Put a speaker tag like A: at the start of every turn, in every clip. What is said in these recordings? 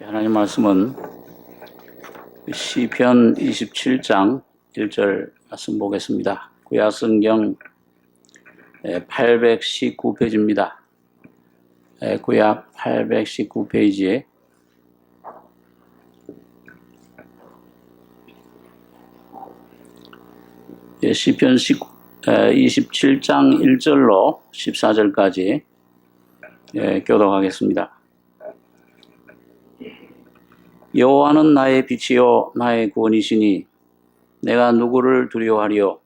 A: 하나님 말씀은 시편 27장 1절 말씀 보겠습니다. 구약성경 819페이지입니다. 구약 819페이지에 시편 27장 1절로 14절까지 교독하겠습니다. 여호와는 나의 빛이요 나의 구원이시니 내가 누구를 두려워하리요.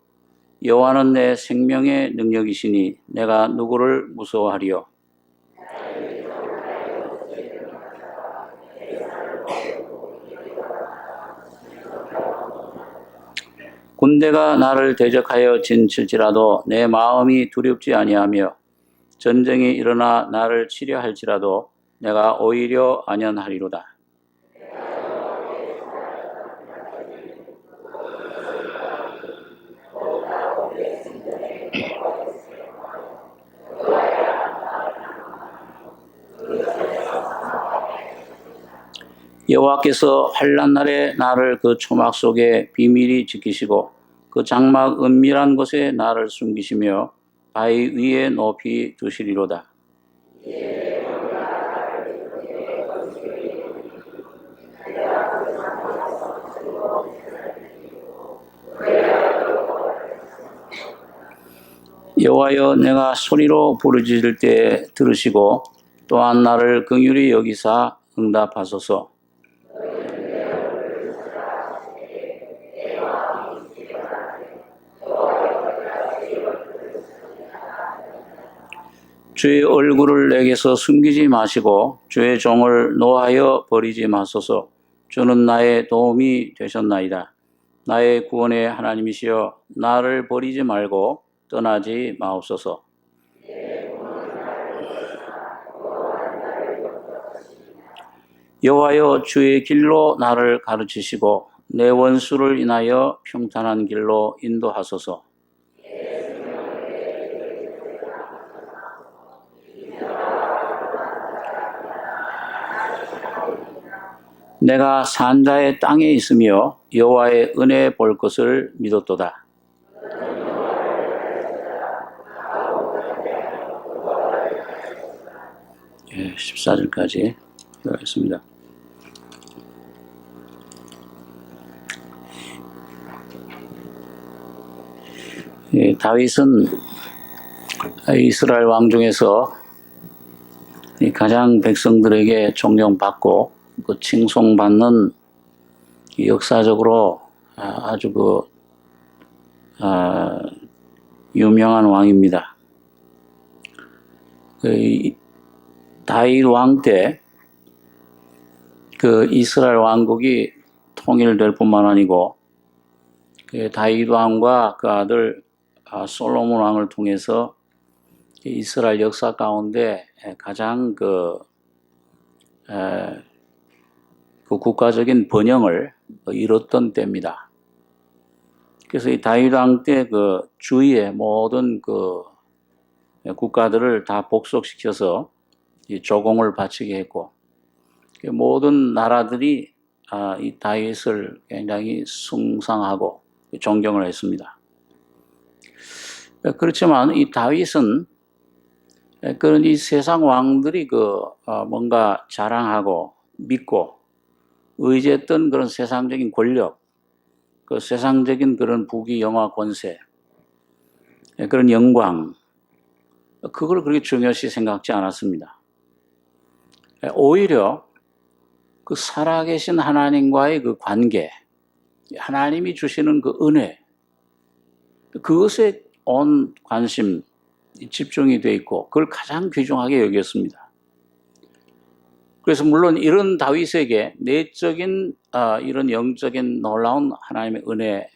A: 여호와는 내 생명의 능력이시니 내가 누구를 무서워하리요. 군대가 나를 대적하여 진칠지라도 내 마음이 두렵지 아니하며 전쟁이 일어나 나를 치려 할지라도 내가 오히려 안연하리로다. 여호와께서 환난 날에 나를 그 초막 속에 비밀히 지키시고 그 장막 은밀한 곳에 나를 숨기시며 바위 위에 높이 두시리로다. 여호와여 내가 소리로 부르짖을 때 들으시고 또한 나를 긍휼히 여기사 응답하소서. 주의 얼굴을 내게서 숨기지 마시고 주의 종을 노하여 버리지 마소서. 주는 나의 도움이 되셨나이다. 나의 구원의 하나님이시여 나를 버리지 말고 떠나지 마옵소서. 여호와여 주의 길로 나를 가르치시고 내 원수를 인하여 평탄한 길로 인도하소서. 내가 산자의 땅에 있으며 여호와의 은혜 볼 것을 믿었도다. 14절까지 읽겠습니다. 다윗은 이스라엘 왕 중에서 가장 백성들에게 존경받고 그 칭송받는 역사적으로 아주 유명한 왕입니다. 다윗 왕 때 그 이스라엘 왕국이 통일될 뿐만 아니고 다윗 왕과 그 아들 솔로몬 왕을 통해서 이스라엘 역사 가운데 가장 그 국가적인 번영을 이뤘던 때입니다. 그래서 이 다윗 왕 때 그 주위의 모든 그 국가들을 다 복속시켜서 이 조공을 바치게 했고 모든 나라들이 이 다윗을 굉장히 숭상하고 존경을 했습니다. 그렇지만 이 다윗은 그런 이 세상 왕들이 뭔가 자랑하고 믿고 의지했던 그런 세상적인 권력, 그 세상적인 그런 부귀 영화 권세, 그런 영광, 그걸 그렇게 중요시 생각지 않았습니다. 오히려 그 살아계신 하나님과의 그 관계, 하나님이 주시는 그 은혜, 그것에 온 관심, 집중이 돼 있고 그걸 가장 귀중하게 여겼습니다. 그래서 물론 이런 다윗에게 내적인 이런 영적인 놀라운 하나님의 은혜,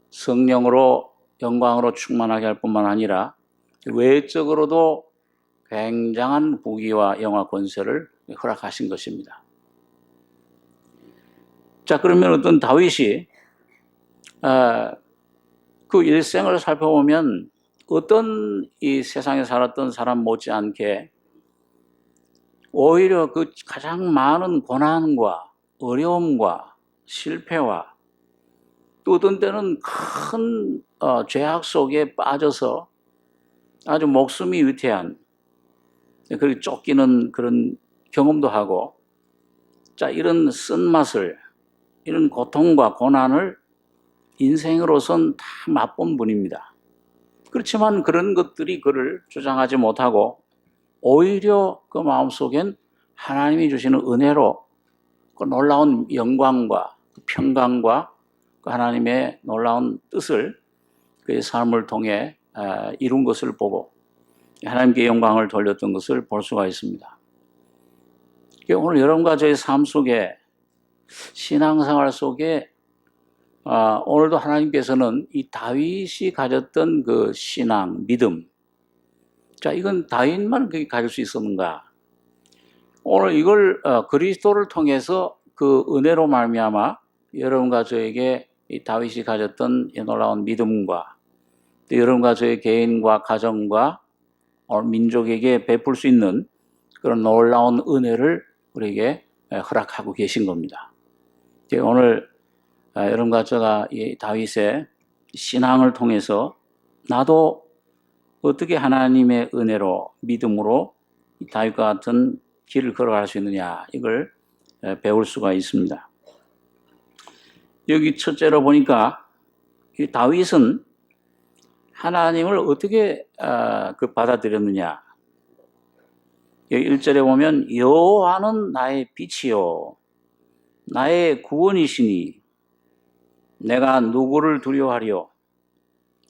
A: 성령으로 영광으로 충만하게 할 뿐만 아니라 외적으로도 굉장한 부귀와 영화 권세를 허락하신 것입니다. 자, 그러면 어떤 다윗이 그 일생을 살펴보면 어떤 이 세상에 살았던 사람 못지않게 오히려 그 가장 많은 고난과 어려움과 실패와 또 어떤 때는 큰 죄악 속에 빠져서 아주 목숨이 위태한 그렇게 쫓기는 그런 경험도 하고 자 이런 쓴맛을 이런 고통과 고난을 인생으로선 다 맛본 분입니다. 그렇지만 그런 것들이 그를 주장하지 못하고 오히려 그 마음속엔 하나님이 주시는 은혜로 그 놀라운 영광과 그 평강과 그 하나님의 놀라운 뜻을 그의 삶을 통해 이룬 것을 보고 하나님께 영광을 돌렸던 것을 볼 수가 있습니다. 오늘 여러분과 저의 삶 속에 신앙생활 속에 오늘도 하나님께서는 이 다윗이 가졌던 그 신앙, 믿음 자 이건 다윗만 그렇게 가질 수 있었는가? 오늘 이걸 그리스도를 통해서 그 은혜로 말미암아 여러분과 저에게 이 다윗이 가졌던 이 놀라운 믿음과 또 여러분과 저의 개인과 가정과 민족에게 베풀 수 있는 그런 놀라운 은혜를 우리에게 허락하고 계신 겁니다. 오늘 여러분과 제가 이 다윗의 신앙을 통해서 나도 어떻게 하나님의 은혜로 믿음으로 다윗과 같은 길을 걸어갈 수 있느냐 이걸 배울 수가 있습니다. 여기 첫째로 보니까 이 다윗은 하나님을 어떻게 받아들였느냐. 여기 1절에 보면 여호와는 나의 빛이요 나의 구원이시니 내가 누구를 두려워하리요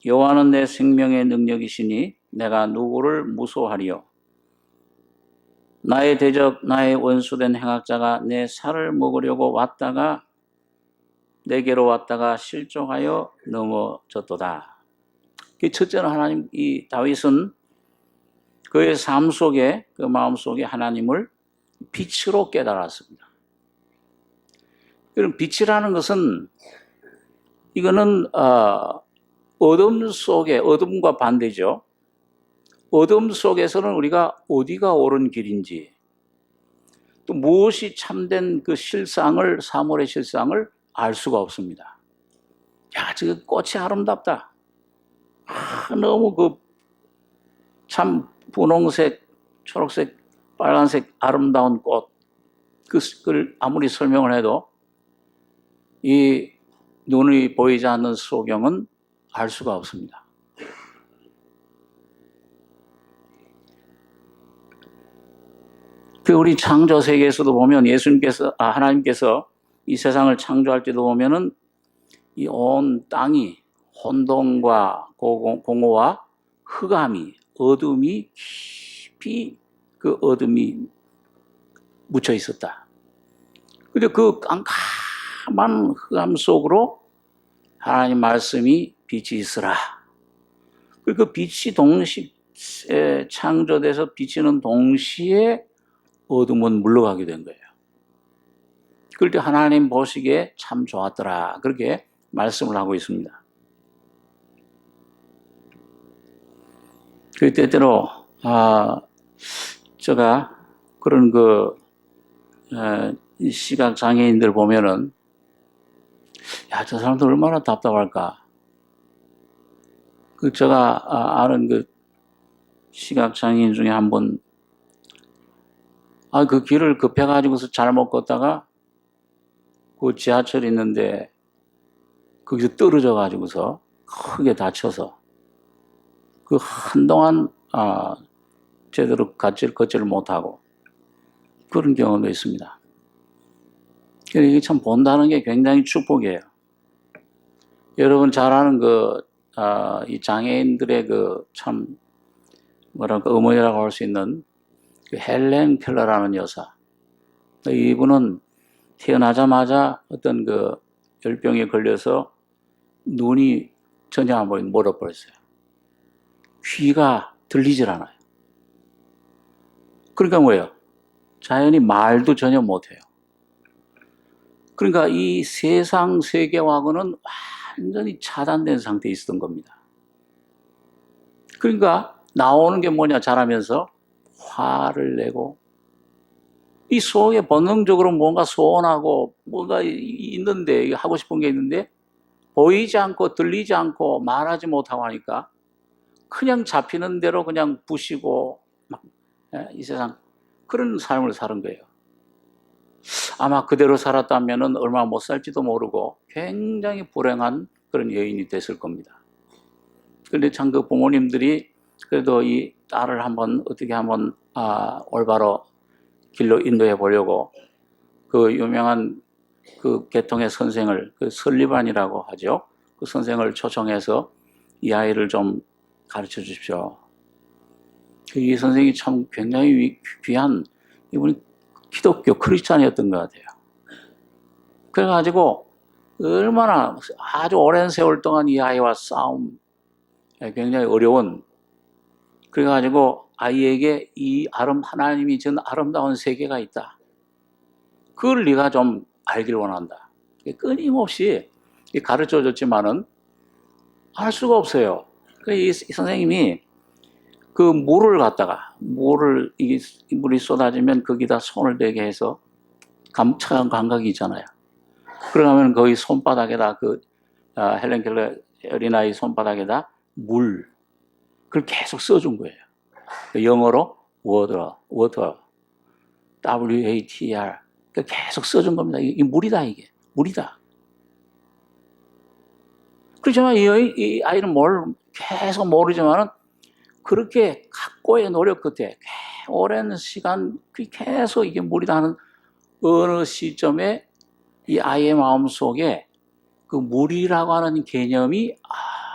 A: 여호와는 내 생명의 능력이시니 내가 누구를 무서워하리요 나의 대적 나의 원수된 행악자가 내 살을 먹으려고 왔다가 내게로 왔다가 실족하여 넘어졌도다. 첫째는 하나님 이 다윗은 그의 삶 속에 그 마음 속에 하나님을 빛으로 깨달았습니다. 그럼 빛이라는 것은 이거는 어둠 속에 어둠과 반대죠. 어둠 속에서는 우리가 어디가 옳은 길인지 또 무엇이 참된 그 실상을 사물의 실상을 알 수가 없습니다. 야, 저 꽃이 아름답다. 너무 그 참 분홍색, 초록색, 빨간색 아름다운 꽃. 그걸 아무리 설명을 해도 이 눈이 보이지 않는 소경은 알 수가 없습니다. 그 우리 창조 세계에서도 보면 하나님께서 이 세상을 창조할 때도 보면은 이 온 땅이 혼돈과 공허와 흑암이 어둠이 깊이 그 어둠이 묻혀 있었다. 근데 그 깜깜한 흑암 속으로 하나님 말씀이 빛이 있으라. 그 빛이 동시에 창조돼서 비치는 동시에 어둠은 물러가게 된 거예요. 그럴 때 하나님 보시기에 참 좋았더라. 그렇게 말씀을 하고 있습니다. 그 때때로 제가 그런 시각 장애인들 보면은 야, 저 사람들 얼마나 답답할까. 제가 아는 그 시각 장애인 중에 한 분 그 길을 급해가지고서 잘못 걷다가 그 지하철 있는데 거기서 떨어져가지고서 크게 다쳐서 그 한동안 제대로 걷지를 못하고 그런 경험도 있습니다. 이게 참 본다는 게 굉장히 축복이에요. 여러분 잘 아는 이 장애인들의 참 뭐랄까 어머니라고 할 수 있는 그 헬렌 켈러라는 여사. 이분은 태어나자마자 어떤 열병에 걸려서 눈이 전혀 안 보이는 멀어버렸어요. 귀가 들리질 않아요. 그러니까 뭐예요? 자연히 말도 전혀 못해요. 그러니까 이 세상 세계와는 완전히 차단된 상태에 있었던 겁니다. 그러니까 나오는 게 뭐냐 자라면서 화를 내고 이 속에 본능적으로 뭔가 소원하고 뭔가 있는데, 하고 싶은 게 있는데 보이지 않고 들리지 않고 말하지 못하고 하니까 그냥 잡히는 대로 그냥 부시고 막, 이 세상 그런 삶을 사는 거예요. 아마 그대로 살았다면 얼마 못 살지도 모르고 굉장히 불행한 그런 여인이 됐을 겁니다. 그런데 참 그 부모님들이 그래도 이 딸을 어떻게 한번 올바로 길로 인도해 보려고 그 유명한 그 계통의 선생을, 그 설리반이라고 하죠. 그 선생을 초청해서 이 아이를 좀 가르쳐 주십시오. 이 선생이 참 굉장히 귀한, 이분이 기독교 크리스찬이었던 것 같아요. 그래가지고 얼마나 아주 오랜 세월 동안 이 아이와 싸움, 굉장히 어려운, 그래가지고 아이에게 하나님이 전 아름다운 세계가 있다. 그걸 네가 좀 알길 원한다. 끊임없이 가르쳐 줬지만은 알 수가 없어요. 이 선생님이 그 물이 쏟아지면 거기다 손을 대게 해서 차가운 감각이 있잖아요. 그러면 거기 손바닥에다 헬렌 켈러 어린아이 손바닥에다 그걸 계속 써준 거예요. 영어로 water, WATR. 계속 써준 겁니다. 이게 물이다, 이게. 물이다. 그렇지만 이 아이는 계속 모르지만은 그렇게 각고의 노력 끝에 오랜 시간 계속 이게 물이다 하는 어느 시점에 이 아이의 마음속에 그 물이라고 하는 개념이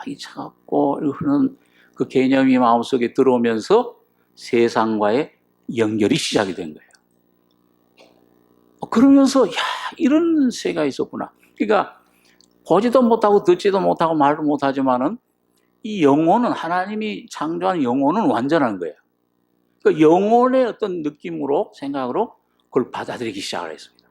A: 이 차갑고 흐르는 그 개념이 마음속에 들어오면서 세상과의 연결이 시작이 된 거예요. 그러면서 이런 세계가 있었구나. 그러니까 보지도 못하고 듣지도 못하고 말도 못하지만은 이 영혼은, 하나님이 창조한 영혼은 완전한 거예요. 그 영혼의 어떤 느낌으로, 생각으로 그걸 받아들이기 시작을 했습니다.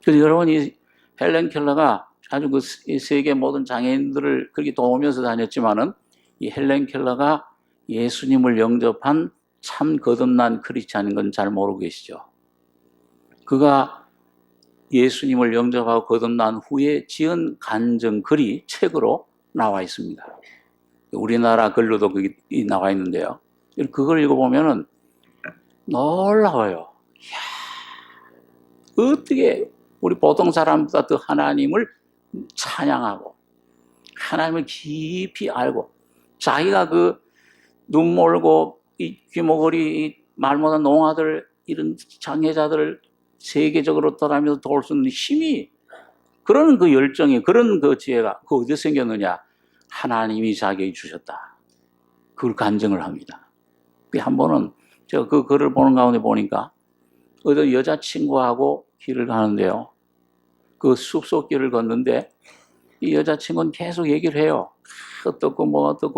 A: 그래서 여러분, 이 헬렌 켈러가 아주 이 세계 모든 장애인들을 그렇게 도우면서 다녔지만은 이 헬렌 켈러가 예수님을 영접한 참 거듭난 크리스찬인 건 잘 모르고 계시죠. 그가 예수님을 영접하고 거듭난 후에 지은 간증글이 책으로 나와 있습니다. 우리나라 글로도 그게 나와 있는데요. 그걸 읽어보면은 놀라워요. 어떻게 우리 보통 사람보다 더 하나님을 찬양하고 하나님을 깊이 알고 자기가 그 눈 멀고 이 귀머거리 말 못한 농아들 이런 장애자들을 세계적으로 떠다니면서 도울 수 있는 힘이, 그런 그 열정이, 그런 그 지혜가 어디서 생겼느냐? 하나님이 자기에게 주셨다. 그걸 간증을 합니다. 한 번은 제가 그 글을 보는 가운데 보니까 어떤 여자친구하고 길을 가는데요. 그 숲속길을 걷는데 이 여자친구는 계속 얘기를 해요. 어떻고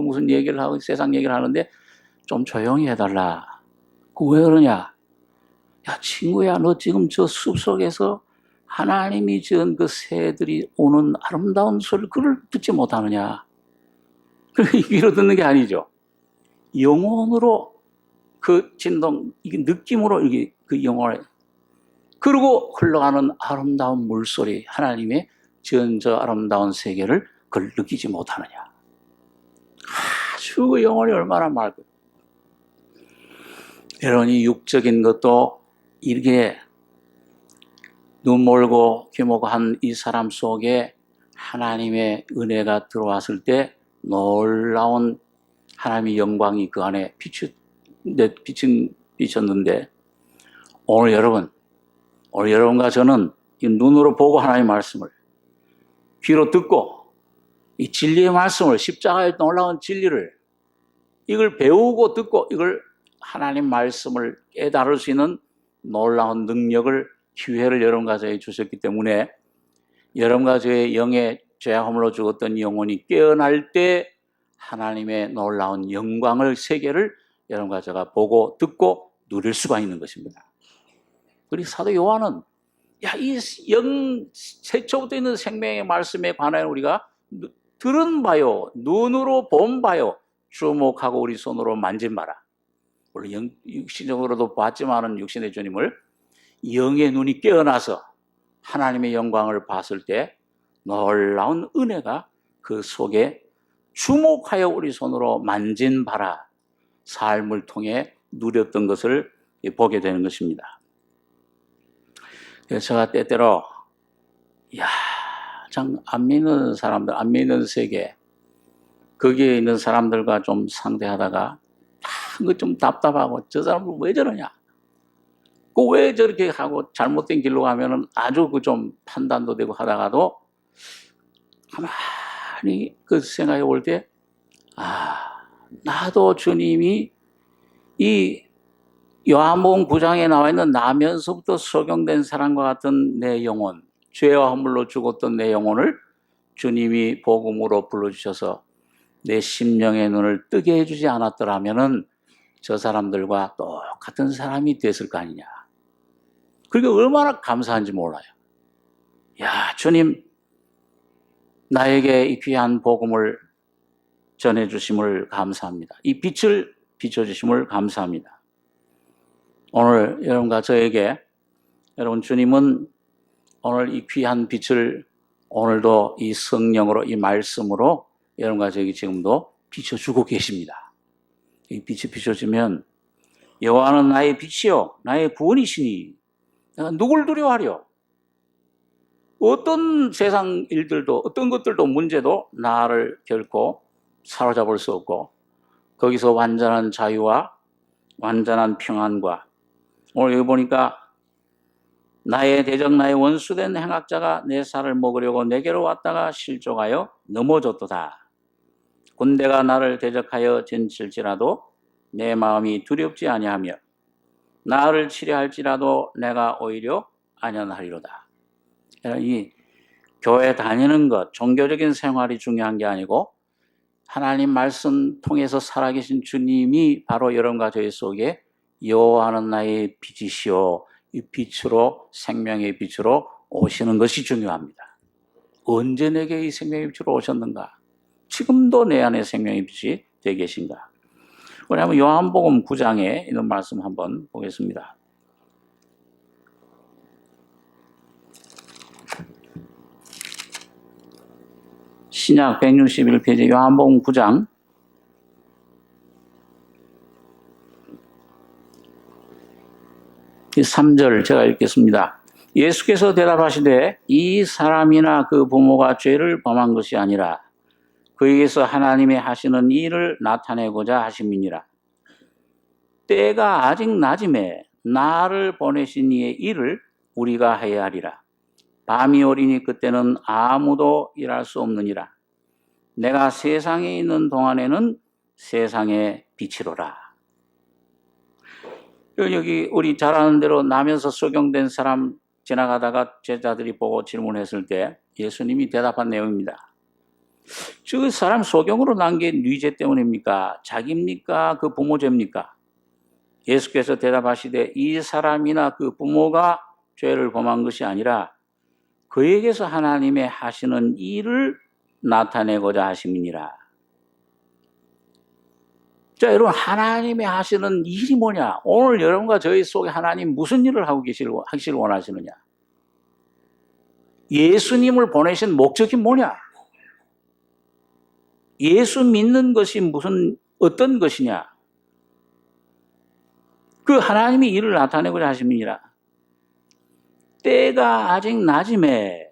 A: 무슨 얘기를 하고 세상 얘기를 하는데 좀 조용히 해달라. 왜 그러냐? 야, 친구야, 너 지금 저 숲속에서 하나님이 지은 그 새들이 오는 아름다운 소리를 그걸 듣지 못하느냐? 귀로 듣는 게 아니죠. 영혼으로 그 진동, 이게 느낌으로 이게 그 영혼을, 그리고 흘러가는 아름다운 물소리, 하나님의 지은 저 아름다운 세계를 그걸 느끼지 못하느냐? 아주 그 영혼이 얼마나 맑고. 여러분, 이 육적인 것도 이렇게 눈 멀고 귀 멀고 한 이 사람 속에 하나님의 은혜가 들어왔을 때 놀라운 하나님의 영광이 그 안에 비쳤는데, 오늘 여러분과 저는 이 눈으로 보고 하나님의 말씀을, 귀로 듣고 이 진리의 말씀을, 십자가의 놀라운 진리를, 이걸 배우고 듣고 이걸 하나님 말씀을 깨달을 수 있는 놀라운 능력을, 기회를 여러분과 저에게 주셨기 때문에 여러분과 저의 영의 죄악함으로 죽었던 영혼이 깨어날 때 하나님의 놀라운 영광을, 세계를 여러분과 제가 보고 듣고 누릴 수가 있는 것입니다. 그리고 사도 요한은 이 최초부터 있는 생명의 말씀에 관하여 우리가 들은 바요, 눈으로 본 바요, 주목하고 우리 손으로 만진 바라. 물론 육신적으로도 봤지만은 육신의 주님을 영의 눈이 깨어나서 하나님의 영광을 봤을 때 놀라운 은혜가 그 속에 주목하여 우리 손으로 만진 바라 삶을 통해 누렸던 것을 보게 되는 것입니다. 그래서 제가 때때로 참 안 믿는 사람들, 안 믿는 세계 거기에 있는 사람들과 좀 상대하다가 좀 답답하고 저 사람들 왜 저러냐? 왜 저렇게 하고 잘못된 길로 가면은 아주 좀 판단도 되고 하다가도 가만히 그 생각해 볼 때 나도 주님이 이 요한복음 9장에 나와 있는 나면서부터 소경된 사람과 같은 내 영혼, 죄와 허물로 죽었던 내 영혼을 주님이 복음으로 불러주셔서 내 심령의 눈을 뜨게 해주지 않았더라면은 저 사람들과 똑같은 사람이 됐을 거 아니냐. 그게 얼마나 감사한지 몰라요. 주님, 나에게 이 귀한 복음을 전해주심을 감사합니다. 이 빛을 비춰주심을 감사합니다. 오늘 여러분과 저에게, 여러분 주님은 오늘 이 귀한 빛을 오늘도 이 성령으로, 이 말씀으로 여러분과 저에게 지금도 비춰주고 계십니다. 이 빛이 비춰지면 여호와는 나의 빛이요 나의 구원이시니 내가 누굴 두려워하려? 어떤 세상 일들도 어떤 것들도 문제도 나를 결코 사로잡을 수 없고 거기서 완전한 자유와 완전한 평안과 오늘 여기 보니까 나의 대적 나의 원수된 행악자가 내 살을 먹으려고 내게로 왔다가 실족하여 넘어졌도다. 군대가 나를 대적하여 전칠지라도 내 마음이 두렵지 아니하며 나를 치려할지라도 내가 오히려 안연하리로다. 이 교회 다니는 것, 종교적인 생활이 중요한 게 아니고 하나님 말씀 통해서 살아계신 주님이 바로 여러분과 저희 속에 여호와는 나의 빛이시오. 이 빛으로 생명의 빛으로 오시는 것이 중요합니다. 언제 내게 이 생명의 빛으로 오셨는가? 지금도 내 안에 생명의 빛이 되어 계신가? 우리 한번 요한복음 9장에 이런 말씀 한번 보겠습니다. 신약 161페이지 요한복음 9장 3절 제가 읽겠습니다. 예수께서 대답하시되 이 사람이나 그 부모가 죄를 범한 것이 아니라 그에게서 하나님이 하시는 일을 나타내고자 하심이니라. 때가 아직 낮음에 나를 보내신 이의 일을 우리가 해야 하리라. 밤이 오리니 그때는 아무도 일할 수 없느니라. 내가 세상에 있는 동안에는 세상의 빛이로라. 여기 우리 잘 아는 대로 나면서 소경된 사람 지나가다가 제자들이 보고 질문했을 때 예수님이 대답한 내용입니다. 그 사람 소경으로 난 게 네 죄 때문입니까? 자기입니까? 그 부모 죄입니까? 예수께서 대답하시되 이 사람이나 그 부모가 죄를 범한 것이 아니라 그에게서 하나님의 하시는 일을 나타내고자 하심이니라. 자, 여러분 하나님의 하시는 일이 뭐냐? 오늘 여러분과 저희 속에 하나님 무슨 일을 하시길 원하시느냐? 예수님을 보내신 목적이 뭐냐? 예수 믿는 것이 어떤 것이냐? 그 하나님이 일을 나타내고자 하심이니라. 때가 아직 낮음에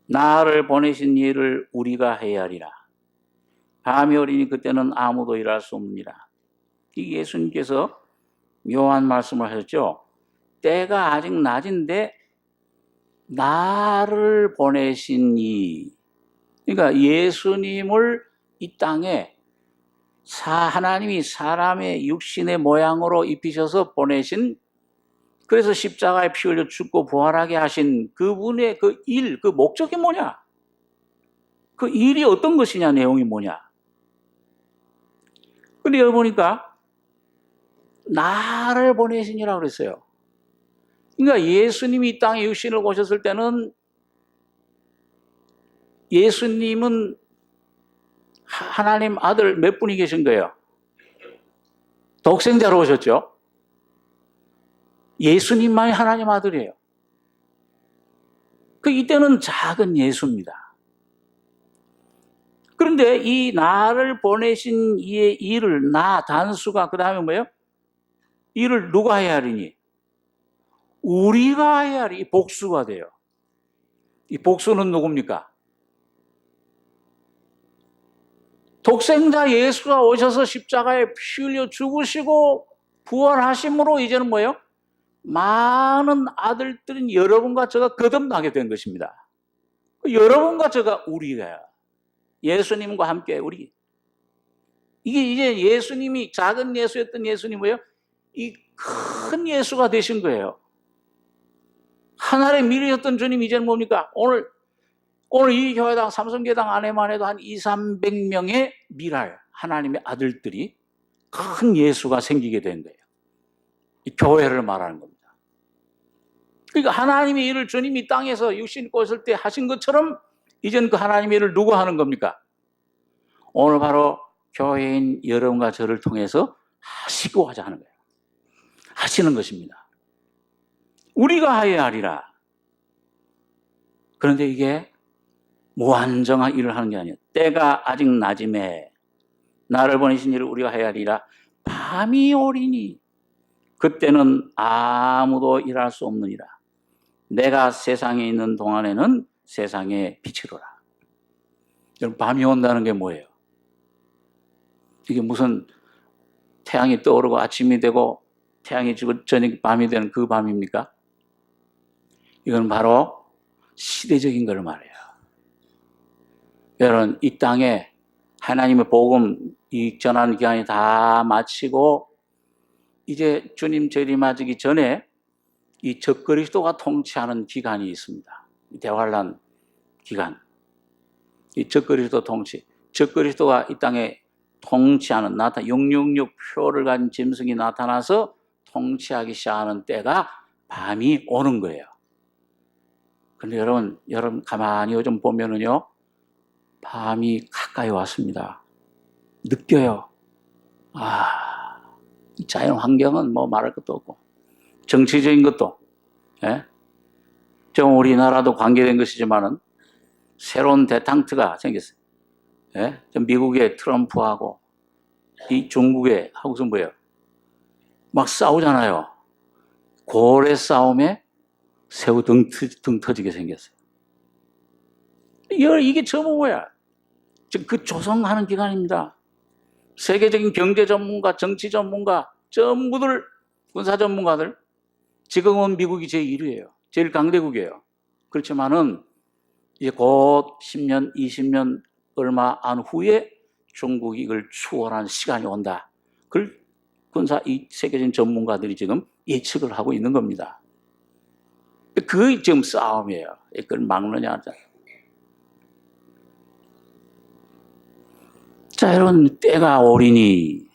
A: 나를 보내신 일을 우리가 해야 하리라. 밤이 오리니 그때는 아무도 일할 수 없느니라. 예수님께서 묘한 말씀을 하셨죠. 때가 아직 낮은데 나를 보내신 이, 그러니까 예수님을 이 땅에 하나님이 사람의 육신의 모양으로 입히셔서 보내신, 그래서 십자가에 피 흘려 죽고 부활하게 하신 그분의 그 일, 그 목적이 뭐냐? 그 일이 어떤 것이냐, 내용이 뭐냐? 근데 여기 보니까 나를 보내시니라고 그랬어요. 그러니까 예수님이 이 땅에 육신을 오셨을 때는 예수님은 하나님 아들 몇 분이 계신 거예요? 독생자로 오셨죠. 예수님만이 하나님 아들이에요. 이때는 작은 예수입니다. 그런데 이 나를 보내신 이의 일을 나 단수가 그 다음에 뭐예요? 일을 누가 해야 하리니? 우리가 해야 하리. 이 복수가 돼요. 이 복수는 누굽니까? 독생자 예수가 오셔서 십자가에 피 흘려 죽으시고 부활하심으로 이제는 뭐예요? 많은 아들들인 여러분과 제가 거듭나게 된 것입니다. 여러분과 제가 우리가 예수님과 함께 우리. 이게 이제 예수님이 작은 예수였던 예수님이 뭐예요? 이 큰 예수가 되신 거예요. 하늘의 미래였던 주님 이제는 뭡니까? 오늘 이 교회당 삼성교회당 안에만 해도 한 200~300명의 미랄 하나님의 아들들이 큰 예수가 생기게 된 거예요. 이 교회를 말하는 겁니다. 그러니까 하나님의 일을 주님이 땅에서 육신 입고 있을 때 하신 것처럼 이제는 그 하나님의 일을 누가 하는 겁니까? 오늘 바로 교회인 여러분과 저를 통해서 하시고 하자 하는 거예요. 하시는 것입니다. 우리가 하여야 하리라. 그런데 이게 무한정한 일을 하는 게 아니에요. 때가 아직 낮음에 나를 보내신 일을 우리가 해야 하리라. 밤이 오리니 그때는 아무도 일할 수 없느니라. 내가 세상에 있는 동안에는 세상의 빛이로라. 여러분, 밤이 온다는 게 뭐예요? 이게 무슨 태양이 떠오르고 아침이 되고 태양이 지고 저녁 밤이 되는 그 밤입니까? 이건 바로 시대적인 걸 말해요. 여러분, 이 땅에 하나님의 복음 이 전하는 기간이 다 마치고 이제 주님 재림하기 전에 이 적그리스도가 통치하는 기간이 있습니다. 대환란 기간. 이 적그리스도 통치. 적그리스도가 이 땅에 통치하는 666 표를 가진 짐승이 나타나서 통치하기 시작하는 때가 밤이 오는 거예요. 그런데 여러분 가만히 요즘 보면은요, 밤이 가까이 왔습니다. 느껴요. 자연 환경은 뭐 말할 것도 없고, 정치적인 것도, 좀 우리나라도 관계된 것이지만은 새로운 대탕트가 생겼어요. 미국의 트럼프하고 이 중국의 하고서 뭐예요? 막 싸우잖아요. 고래 싸움에 새우 등 터지게 생겼어요. 이게 전부 뭐야? 그 조성하는 기간입니다. 세계적인 경제 전문가, 정치 전문가, 전부들, 군사 전문가들, 지금은 미국이 제1위예요. 제일 강대국이에요. 그렇지만은 이제 곧 10년, 20년 얼마 안 후에 중국이 이걸 추월하는 시간이 온다. 그걸 군사 이 세계적인 전문가들이 지금 예측을 하고 있는 겁니다. 그게 지금 싸움이에요. 그걸 막느냐. 자, 여러분, 때가 오리니,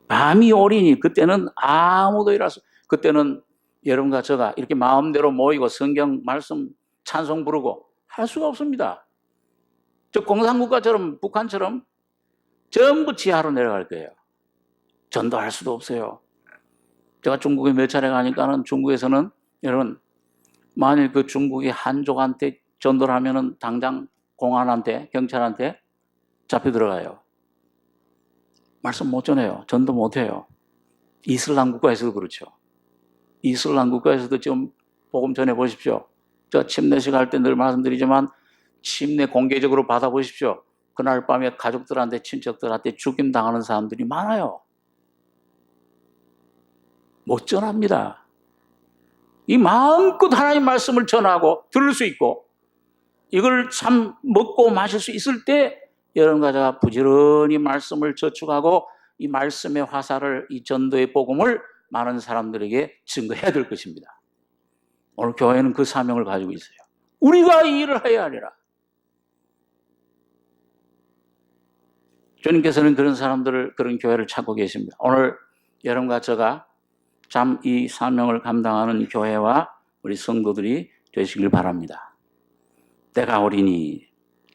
A: 밤이 오리니, 그때는 아무도 일할 수, 그때는 여러분과 제가 이렇게 마음대로 모이고 성경 말씀 찬송 부르고 할 수가 없습니다. 저 공산국가처럼, 북한처럼 전부 지하로 내려갈 거예요. 전도할 수도 없어요. 제가 중국에 몇 차례 가니까는 중국에서는 여러분, 만일 그 중국이 한족한테 전도를 하면은 당장 공안한테, 경찰한테 잡혀 들어가요. 말씀 못 전해요. 전도 못 해요. 이슬람 국가에서도 그렇죠. 이슬람 국가에서도 지금 복음 전해 보십시오. 제가 침례식 할 때 늘 말씀드리지만 침례 공개적으로 받아보십시오. 그날 밤에 가족들한테, 친척들한테 죽임 당하는 사람들이 많아요. 못 전합니다. 이 마음껏 하나님 말씀을 전하고 들을 수 있고 이걸 참 먹고 마실 수 있을 때 여러분과 제가 부지런히 말씀을 저축하고 이 말씀의 화살을, 이 전도의 복음을 많은 사람들에게 증거해야 될 것입니다. 오늘 교회는 그 사명을 가지고 있어요. 우리가 이 일을 해야 하리라. 주님께서는 그런 사람들을, 그런 교회를 찾고 계십니다. 오늘 여러분과 제가 참 이 사명을 감당하는 교회와 우리 성도들이 되시길 바랍니다. 때가 오리니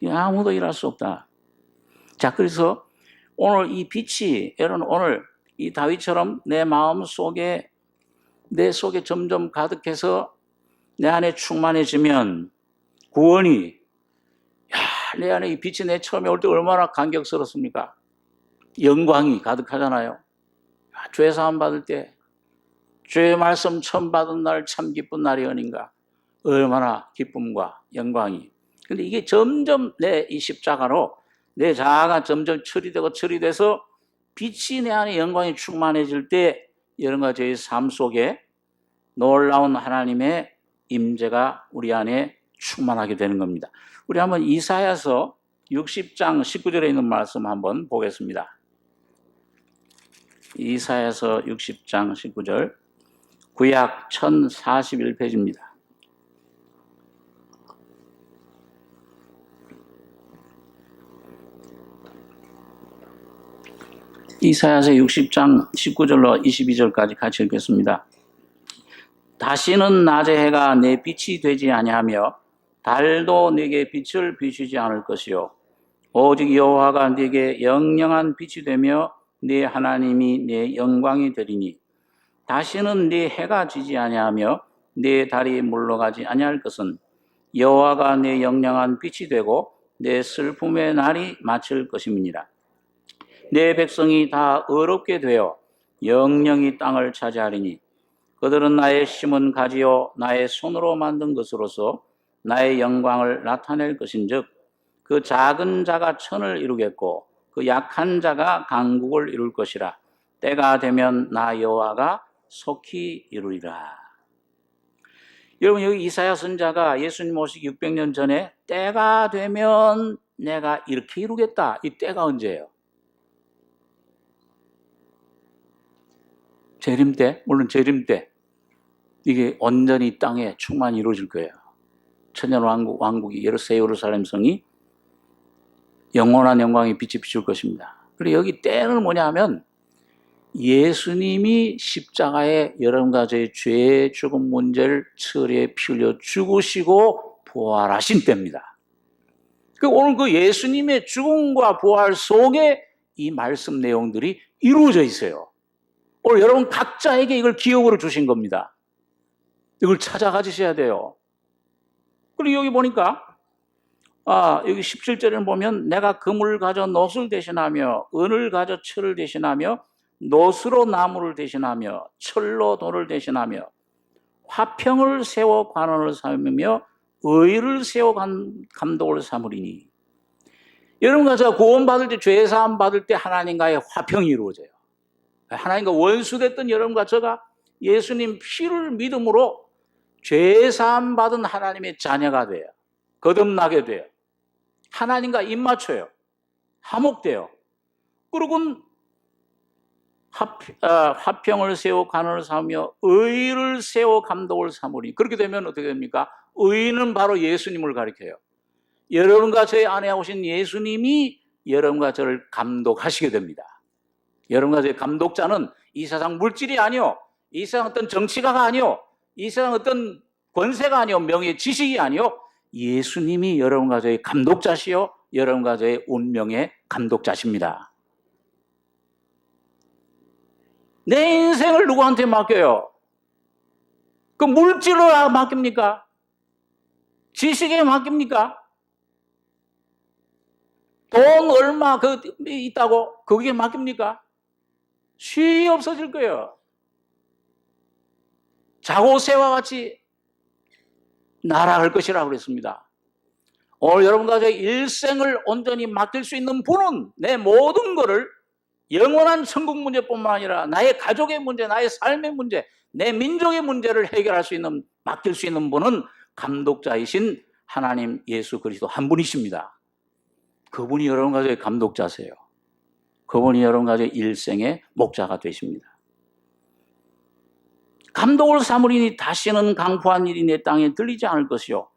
A: 아무도 일할 수 없다. 자, 그래서 오늘 이 빛이, 여러분 오늘 이 다윗처럼 내 마음 속에 내 속에 점점 가득해서 내 안에 충만해지면 구원이 내 안에 이 빛이 내 처음에 올 때 얼마나 감격스럽습니까? 영광이 가득하잖아요. 죄 사함 받을 때 죄의 말씀 처음 받은 날 참 기쁜 날이 아닌가. 얼마나 기쁨과 영광이. 근데 이게 점점 내 이 십자가로 내 자아가 점점 처리돼서 빛이 내 안에 영광이 충만해질 때 여러분과 저의 삶 속에 놀라운 하나님의 임재가 우리 안에 충만하게 되는 겁니다. 우리 한번 이사야서 60장 19절에 있는 말씀 한번 보겠습니다. 이사야서 60장 19절, 구약 1041페이지입니다. 이사야서 60장 19절로 22절까지 같이 읽겠습니다. 다시는 낮의 해가 내 빛이 되지 아니하며 달도 네게 빛을 비추지 않을 것이요 오직 여호와가 네게 영영한 빛이 되며 네 하나님이 네 영광이 되리니 다시는 네 해가 지지 아니하며 네 달이 물러가지 아니할 것은 여호와가 네 영영한 빛이 되고 내 슬픔의 날이 마칠 것임이니라. 내 백성이 다 어렵게 되어 영영이 땅을 차지하리니 그들은 나의 심은 가지요 나의 손으로 만든 것으로서 나의 영광을 나타낼 것인즉 그 작은 자가 천을 이루겠고 그 약한 자가 강국을 이룰 것이라. 때가 되면 나 여호와가 속히 이루리라. 여러분, 여기 이사야 선지자가 예수님 오시기 600년 전에 때가 되면 내가 이렇게 이루겠다. 이 때가 언제예요? 재림 때, 물론 재림 때 이게 온전히 땅에 충만히 이루어질 거예요. 천년 왕국이 예루살렘 성이 영원한 영광의 빛이 비출 것입니다. 그리고 여기 때는 뭐냐 하면 예수님이 십자가에 여러분과 저의 죄의 죽음 문제를 처리해 피 흘려 죽으시고 부활하신 때입니다. 오늘 그 예수님의 죽음과 부활 속에 이 말씀 내용들이 이루어져 있어요. 오늘 여러분 각자에게 이걸 기억으로 주신 겁니다. 이걸 찾아 가지셔야 돼요. 그리고 여기 보니까 여기 17절에 보면 내가 금을 가져 놋을 대신하며 은을 가져 철을 대신하며 놋으로 나무를 대신하며 철로 돌을 대신하며 화평을 세워 관원을 삼으며 의를 세워 감독을 삼으리니. 여러분과 제가 구원받을 때 죄사함 받을 때 하나님과의 화평이 이루어져요. 하나님과 원수됐던 여러분과 제가 예수님 피를 믿음으로 죄사함 받은 하나님의 자녀가 돼요. 거듭나게 돼요. 하나님과 입맞춰요. 화목돼요. 그리고는 화평을 세워 간언을 삼으며 의를 세워 감독을 삼으니. 그렇게 되면 어떻게 됩니까? 의는 바로 예수님을 가리켜요. 여러분과 저의 안에 오신 예수님이 여러분과 저를 감독하시게 됩니다. 여러분과 저의 감독자는 이 세상 물질이 아니요, 이 세상 어떤 정치가가 아니요, 이 세상 어떤 권세가 아니요, 명예 지식이 아니요, 예수님이 여러분과 저의 감독자시요 여러분과 저의 운명의 감독자십니다. 내 인생을 누구한테 맡겨요? 그 물질로 맡깁니까? 지식에 맡깁니까? 돈 얼마 있다고 거기에 맡깁니까? 쉬 없어질 거예요. 자고새와 같이 날아갈 것이라고 그랬습니다. 오늘 여러분과 저의 일생을 온전히 맡길 수 있는 분은 내 모든 것을 영원한 천국 문제뿐만 아니라 나의 가족의 문제, 나의 삶의 문제, 내 민족의 문제를 해결할 수 있는, 맡길 수 있는 분은 감독자이신 하나님 예수 그리스도 한 분이십니다. 그분이 여러분과 저의 감독자세요. 그분이 여러분과 저의 일생의 목자가 되십니다. 감독을 삼으리니 다시는 강포한 일이 내 땅에 들리지 않을 것이요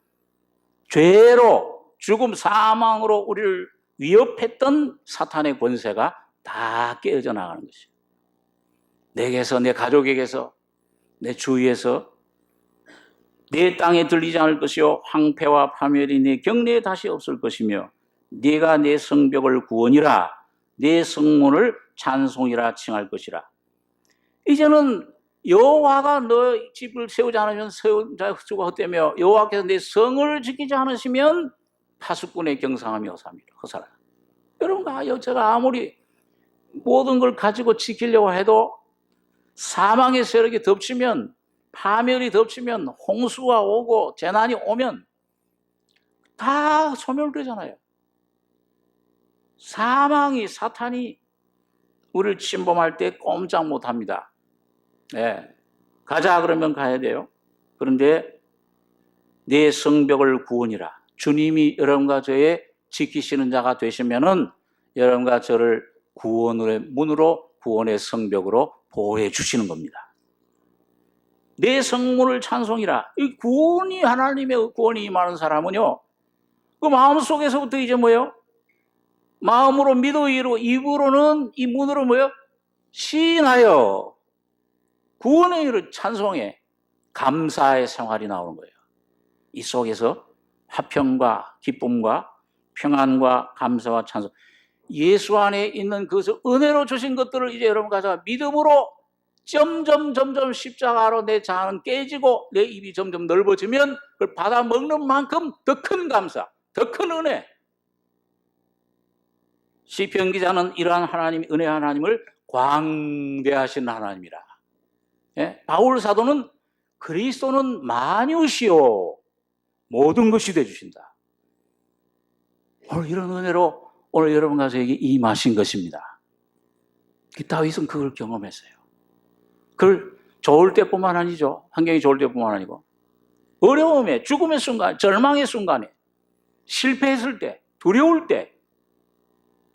A: 죄로 죽음 사망으로 우리를 위협했던 사탄의 권세가 다 깨어져 나가는 것이요 내게서, 내 가족에게서, 내 주위에서 내 땅에 들리지 않을 것이요 황폐와 파멸이 내 경내에 다시 없을 것이며 네가 내 성벽을 구원이라 내 성문을 찬송이라 칭할 것이라. 이제는 여호와가 너 집을 세우지 않으면 세우자 수가 헛되며 여호와께서 내 성을 지키지 않으시면 파수꾼의 경상함이 허사라. 여러분, 제가 아무리 모든 걸 가지고 지키려고 해도 사망의 세력이 덮치면, 파멸이 덮치면, 홍수가 오고 재난이 오면 다 소멸되잖아요. 사탄이 우리를 침범할 때 꼼짝 못합니다. 네. 가자 그러면 가야 돼요. 그런데 내 성벽을 구원이라. 주님이 여러분과 저의 지키시는 자가 되시면은 여러분과 저를 구원의 문으로, 구원의 성벽으로 보호해 주시는 겁니다. 내 성문을 찬송이라. 이 구원이, 하나님의 구원이 임하는 사람은요, 그 마음속에서부터 이제 뭐예요? 마음으로 믿어 이루고 입으로는, 이 문으로 뭐예요? 시인하여 구원의 일을 찬송해 감사의 생활이 나오는 거예요. 이 속에서 화평과 기쁨과 평안과 감사와 찬송, 예수 안에 있는 그것을 은혜로 주신 것들을 이제 여러분 가져가 믿음으로 점점 십자가로 내 자아는 깨지고 내 입이 점점 넓어지면 그걸 받아 먹는 만큼 더 큰 감사, 더 큰 은혜. 시편 기자는 이러한 하나님, 은혜 하나님을 광대하신 하나님이라. 예? 바울 사도는 그리스도는 만유시요 모든 것이 되주신다. 오늘 이런 은혜로 오늘 여러분과 저에게 임하신 것입니다. 다윗은 그걸 경험했어요. 그걸 좋을 때뿐만 아니죠. 환경이 좋을 때뿐만 아니고 어려움에, 죽음의 순간, 절망의 순간에, 실패했을 때, 두려울 때,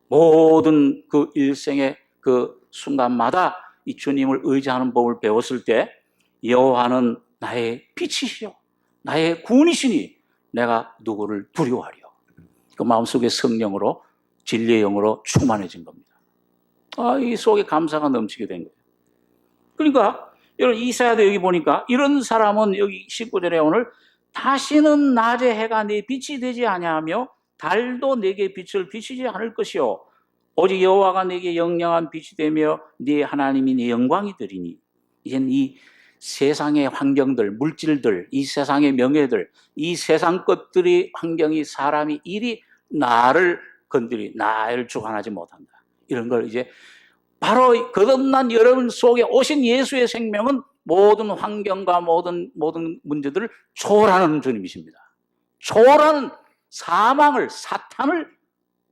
A: 모든 그 일생의 그 순간마다 이 주님을 의지하는 법을 배웠을 때 여호와는 나의 빛이시요 나의 구원이시니 내가 누구를 두려워하리요. 그 마음속에 성령으로, 진리의 영으로 충만해진 겁니다. 이 속에 감사가 넘치게 된 거예요. 그러니까 여러분, 이사야도 여기 보니까 이런 사람은 여기 19절에 오늘 다시는 낮에 해가 내 빛이 되지 아니하며 달도 내게 빛을 비추지 않을 것이요 오직 여호와가 내게 영영한 빛이 되며 네 하나님이 네 영광이 되리니. 이젠 이 세상의 환경들, 물질들, 이 세상의 명예들, 이 세상 것들이, 환경이, 사람이, 일이 나를 건드리, 나를 주관하지 못한다. 이런 걸 이제 바로 거듭난 여러분 속에 오신 예수의 생명은 모든 환경과 모든 문제들을 초월하는 주님이십니다. 초월하는 사망을, 사탄을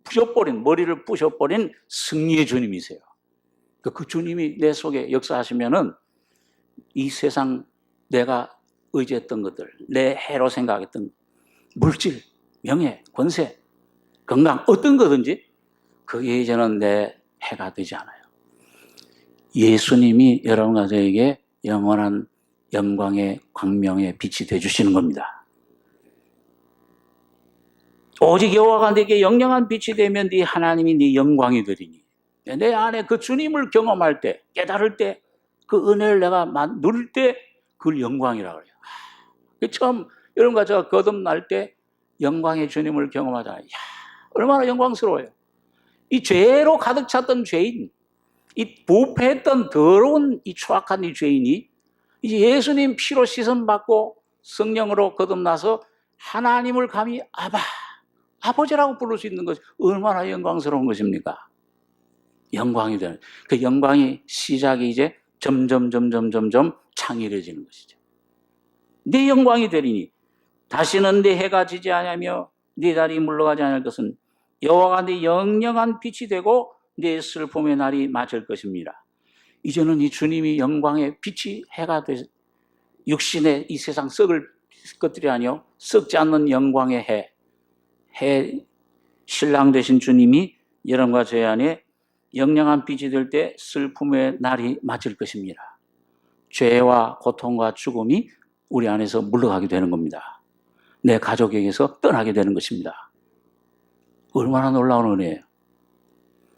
A: 부셔버린, 머리를 부셔버린 승리의 주님이세요. 그 주님이 내 속에 역사하시면은 이 세상 내가 의지했던 것들, 내 해로 생각했던 물질, 명예, 권세, 건강, 어떤 거든지 그게 이제는 내 해가 되지 않아요. 예수님이 여러분과 저에게 영원한 영광의 광명의 빛이 되어주시는 겁니다. 오직 여호와가 내게 영영한 빛이 되면 네 하나님이 네 영광이 되리니. 내 안에 그 주님을 경험할 때, 깨달을 때, 그 은혜를 내가 누릴 때 그걸 영광이라고 그래요. 처음 여러분과 제가 거듭날 때 영광의 주님을 경험하잖아요. 얼마나 영광스러워요. 이 죄로 가득 찼던 죄인, 이 부패했던 더러운 이 추악한 이 죄인이 이제 예수님 피로 씻음받고 성령으로 거듭나서 하나님을 감히 아버지라고 부를 수 있는 것이 얼마나 영광스러운 것입니까? 영광이 되는, 그 영광이 시작이 이제 점점 창일해지는 것이죠. 네 영광이 되리니 다시는 네 해가 지지 아니하며 네 달이 물러가지 않을 것은 여호와가 네 영영한 빛이 되고 네 슬픔의 날이 맞을 것입니다. 이제는 이 주님이 영광의 빛이 해가 돼 육신의 이 세상 썩을 것들이 아니요 썩지 않는 영광의 해 신랑 되신 주님이 여러분과 저희 안에 영영한 빛이 될 때 슬픔의 날이 맞을 것입니다. 죄와 고통과 죽음이 우리 안에서 물러가게 되는 겁니다. 내 가족에게서 떠나게 되는 것입니다. 얼마나 놀라운 은혜예요.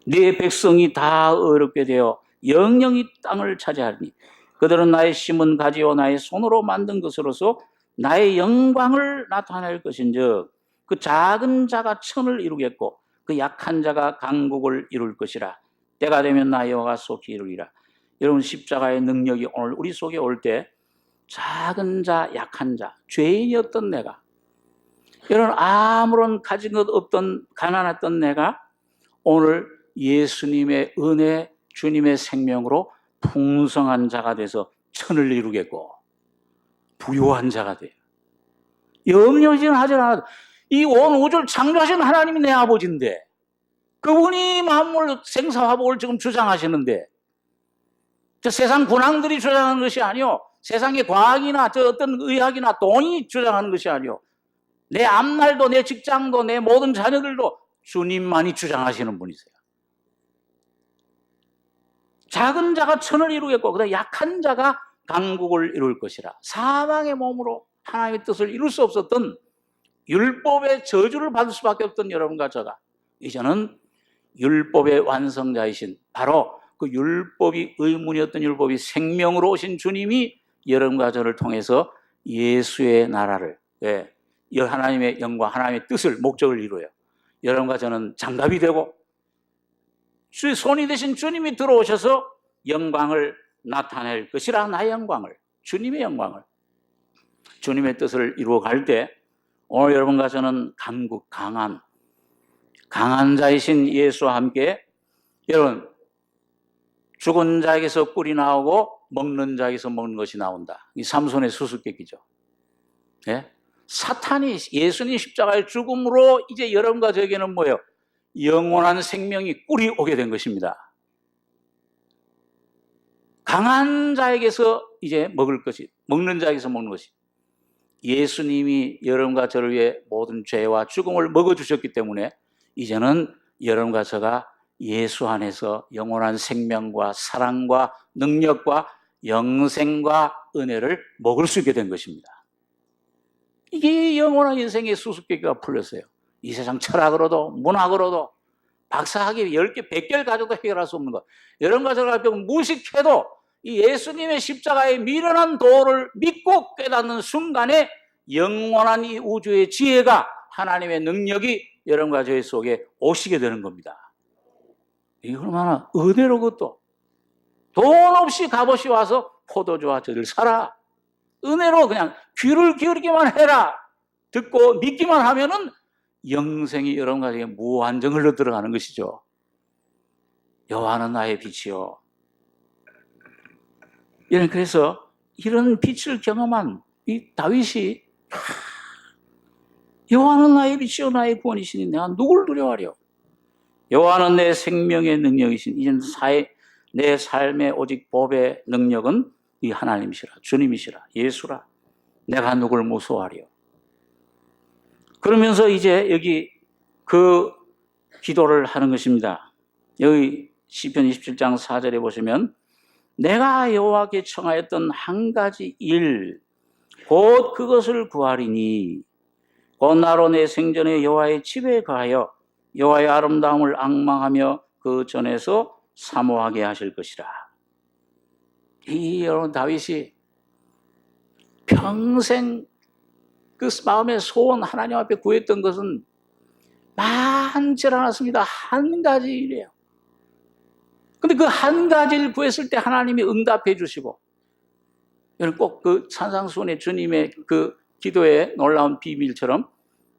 A: 네 백성이 다 어렵게 되어 영영이 땅을 차지하리니 그들은 나의 심은 가지요 나의 손으로 만든 것으로서 나의 영광을 나타낼 것인즉 그 작은 자가 천을 이루겠고 그 약한 자가 강국을 이룰 것이라. 때가 되면 나 여호와가 속히 이루리라. 여러분 십자가의 능력이 오늘 우리 속에 올 때 작은 자, 약한 자, 죄인이었던 내가, 여러분 아무런 가진 것 없던 가난했던 내가 오늘 예수님의 은혜, 주님의 생명으로 풍성한 자가 돼서 천을 이루겠고 부유한 자가 돼요. 염려는 하지 않아도 이 온 우주를 창조하신 하나님이 내 아버지인데 그분이 만물 생사화복을 지금 주장하시는데 저 세상 군왕들이 주장하는 것이 아니요, 세상의 과학이나 저 어떤 의학이나 돈이 주장하는 것이 아니요, 내 앞날도 내 직장도 내 모든 자녀들도 주님만이 주장하시는 분이세요. 작은 자가 천을 이루겠고 그다음 약한 자가 강국을 이룰 것이라. 사망의 몸으로 하나님의 뜻을 이룰 수 없었던 율법의 저주를 받을 수밖에 없던 여러분과 저가 이제는 율법의 완성자이신 바로 그 율법이 의문이었던 율법이 생명으로 오신 주님이 여러분과 저를 통해서 예수의 나라를, 하나님의 영광, 하나님의 뜻을, 목적을 이루어요. 여러분과 저는 장갑이 되고 주의 손이 되신 주님이 들어오셔서 영광을 나타낼 것이라. 나의 영광을, 주님의 영광을, 주님의 뜻을 이루어갈 때 오늘 여러분과 저는 강국, 강한 자이신 예수와 함께 여러분 죽은 자에게서 꿀이 나오고 먹는 자에게서 먹는 것이 나온다. 이 삼손의 수수께끼죠. 예? 사탄이 예수님 십자가의 죽음으로 이제 여러분과 저에게는 뭐예요? 영원한 생명이 꿀이 오게 된 것입니다. 강한 자에게서 이제 먹을 것이, 먹는 자에게서 먹는 것이, 예수님이 여러분과 저를 위해 모든 죄와 죽음을 먹어주셨기 때문에 이제는 여러분과 저가 예수 안에서 영원한 생명과 사랑과 능력과 영생과 은혜를 먹을 수 있게 된 것입니다. 이게 영원한 인생의 수수께끼가 풀렸어요. 이 세상 철학으로도 문학으로도 박사학위 10개, 100개를 가져도 해결할 수 없는 것. 여러분과 저가 무식해도 이 예수님의 십자가의 미련한 도를 믿고 깨닫는 순간에 영원한 이 우주의 지혜가, 하나님의 능력이 여러분과 저희 속에 오시게 되는 겁니다. 이게 얼마나 은혜로, 그것도 돈 없이 값없이 와서 포도주와 저를 사라. 은혜로 그냥 귀를 기울이기만 해라. 듣고 믿기만 하면은 영생이 여러분과 저에게 무한정 흘러 들어가는 것이죠. 여호와는 나의 빛이요. 그래서 이런 빛을 경험한 이 다윗이 여호와는 나의 빛이요 나의 구원이시니 내가 누굴 두려워하려. 여호와는 내 생명의 능력이신, 이제는 내 삶의 오직 법의 능력은 이 하나님이시라, 주님이시라, 예수라. 내가 누굴 무서워하려. 그러면서 이제 여기 그 기도를 하는 것입니다. 여기 시편 27장 4절에 보시면 내가 여호와께 청하였던 한 가지 일 곧 그것을 구하리니 곧 나로 내 생전에 여호와의 집에 가하여 여호와의 아름다움을 앙망하며 그 전에서 사모하게 하실 것이라. 이 여러분 다윗이 평생 그 마음의 소원 하나님 앞에 구했던 것은 많지 않았습니다. 한 가지 일이에요. 근데 그 한 가지를 구했을 때 하나님이 응답해 주시고, 여러분 꼭 그 산상수훈의 주님의 그 기도의 놀라운 비밀처럼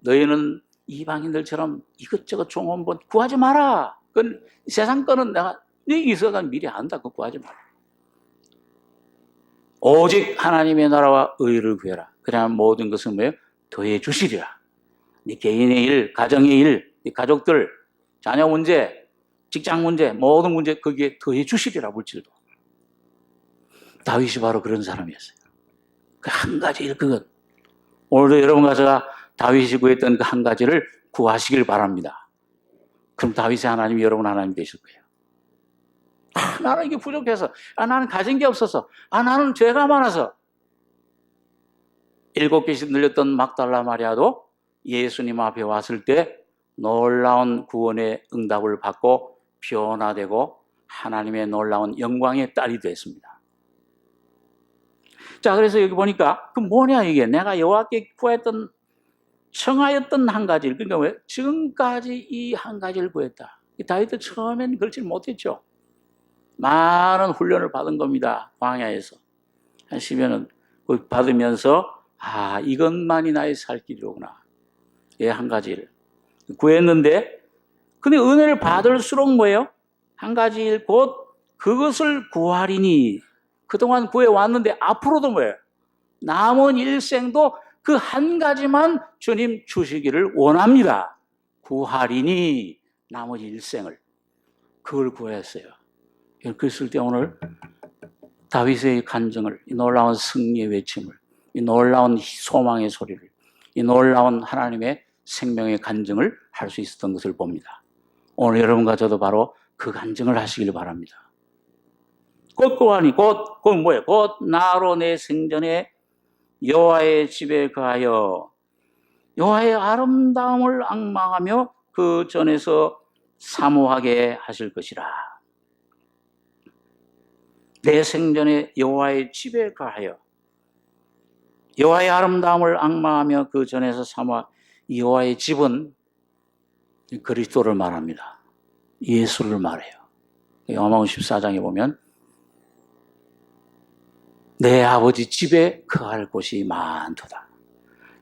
A: 너희는 이방인들처럼 이것저것 종원본 구하지 마라. 그건 세상 거는 내가 네 있어가 미리 안다. 그거 구하지 마라. 오직 하나님의 나라와 의를 구해라. 그래야 모든 것은 뭐예요? 더해 주시리라. 네 개인의 일, 가정의 일, 네 가족들, 자녀 문제, 직장 문제, 모든 문제 거기에 더해 주시리라. 물질도. 다윗이 바로 그런 사람이었어요. 그 한 가지 일, 그것. 오늘도 여러분과 제가 다윗이 구했던 그 한 가지를 구하시길 바랍니다. 그럼 다윗의 하나님이 여러분 하나님 되실 거예요. 나는 이게 부족해서, 나는 가진 게 없어서, 나는 죄가 많아서. 7개씩 늘렸던 막달라 마리아도 예수님 앞에 왔을 때 놀라운 구원의 응답을 받고 변화되고 하나님의 놀라운 영광의 딸이 됐습니다. 자, 그래서 여기 보니까 그 뭐냐 이게, 내가 여호와께 구했던, 청하였던 한 가지를, 그러니까 왜 지금까지 이 한 가지를 구했다. 다윗도 처음엔 그렇지 못했죠. 많은 훈련을 받은 겁니다. 광야에서. 한 10여 년 받으면서 이것만이 나의 살 길이로구나. 한 가지를 구했는데, 근데 은혜를 받을수록 뭐예요? 한 가지 일, 곧 그것을 구하리니. 그동안 구해왔는데 앞으로도 뭐예요? 남은 일생도 그 한 가지만 주님 주시기를 원합니다. 구하리니, 나머지 일생을. 그걸 구했어요. 그랬을 때 오늘 다윗의 간증을, 이 놀라운 승리의 외침을, 이 놀라운 소망의 소리를, 이 놀라운 하나님의 생명의 간증을 할 수 있었던 것을 봅니다. 오늘 여러분과 저도 바로 그 간증을 하시길 바랍니다. 곧 구하니, 곧 뭐예요? 곧 나로 내 생전에 여호와의 집에 거하여 여호와의 아름다움을 앙망하며 그 전에서 사모하게 하실 것이라. 내 생전에 여호와의 집에 거하여 여호와의 아름다움을 앙망하며 그 전에서 여호와의 집은 그리스도를 말합니다. 예수를 말해요. 요한복음 14장에 보면 내 아버지 집에 거할 곳이 많도다.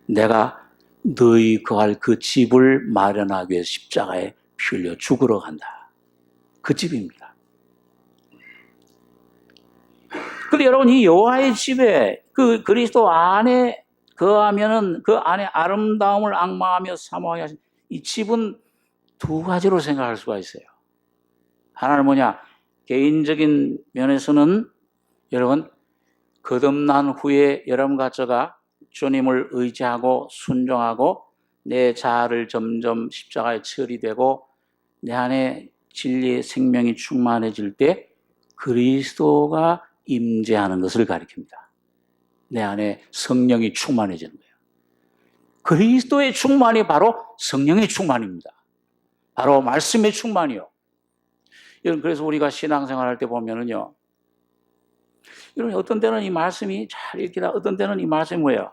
A: 내가 너희 거할 그 집을 마련하기 위해 십자가에 피 흘려 죽으러 간다. 그 집입니다. 근데 여러분, 이 여호와의 집에 그 그리스도 안에 거하면은 그 안에 아름다움을 앙망하며 사모하게 하신 이 집은 두 가지로 생각할 수가 있어요. 하나는 뭐냐? 개인적인 면에서는 여러분, 거듭난 후에 여러분과 저가 주님을 의지하고 순종하고 내 자아를 점점 십자가에 처리되고 내 안에 진리의 생명이 충만해질 때 그리스도가 임재하는 것을 가리킵니다. 내 안에 성령이 충만해지는 거예요. 그리스도의 충만이 바로 성령의 충만입니다. 바로 말씀의 충만이요. 그래서 우리가 신앙생활 할 때 보면은요, 이런 어떤 때는 이 말씀이 잘 읽히다, 어떤 때는 이 말씀이 뭐예요?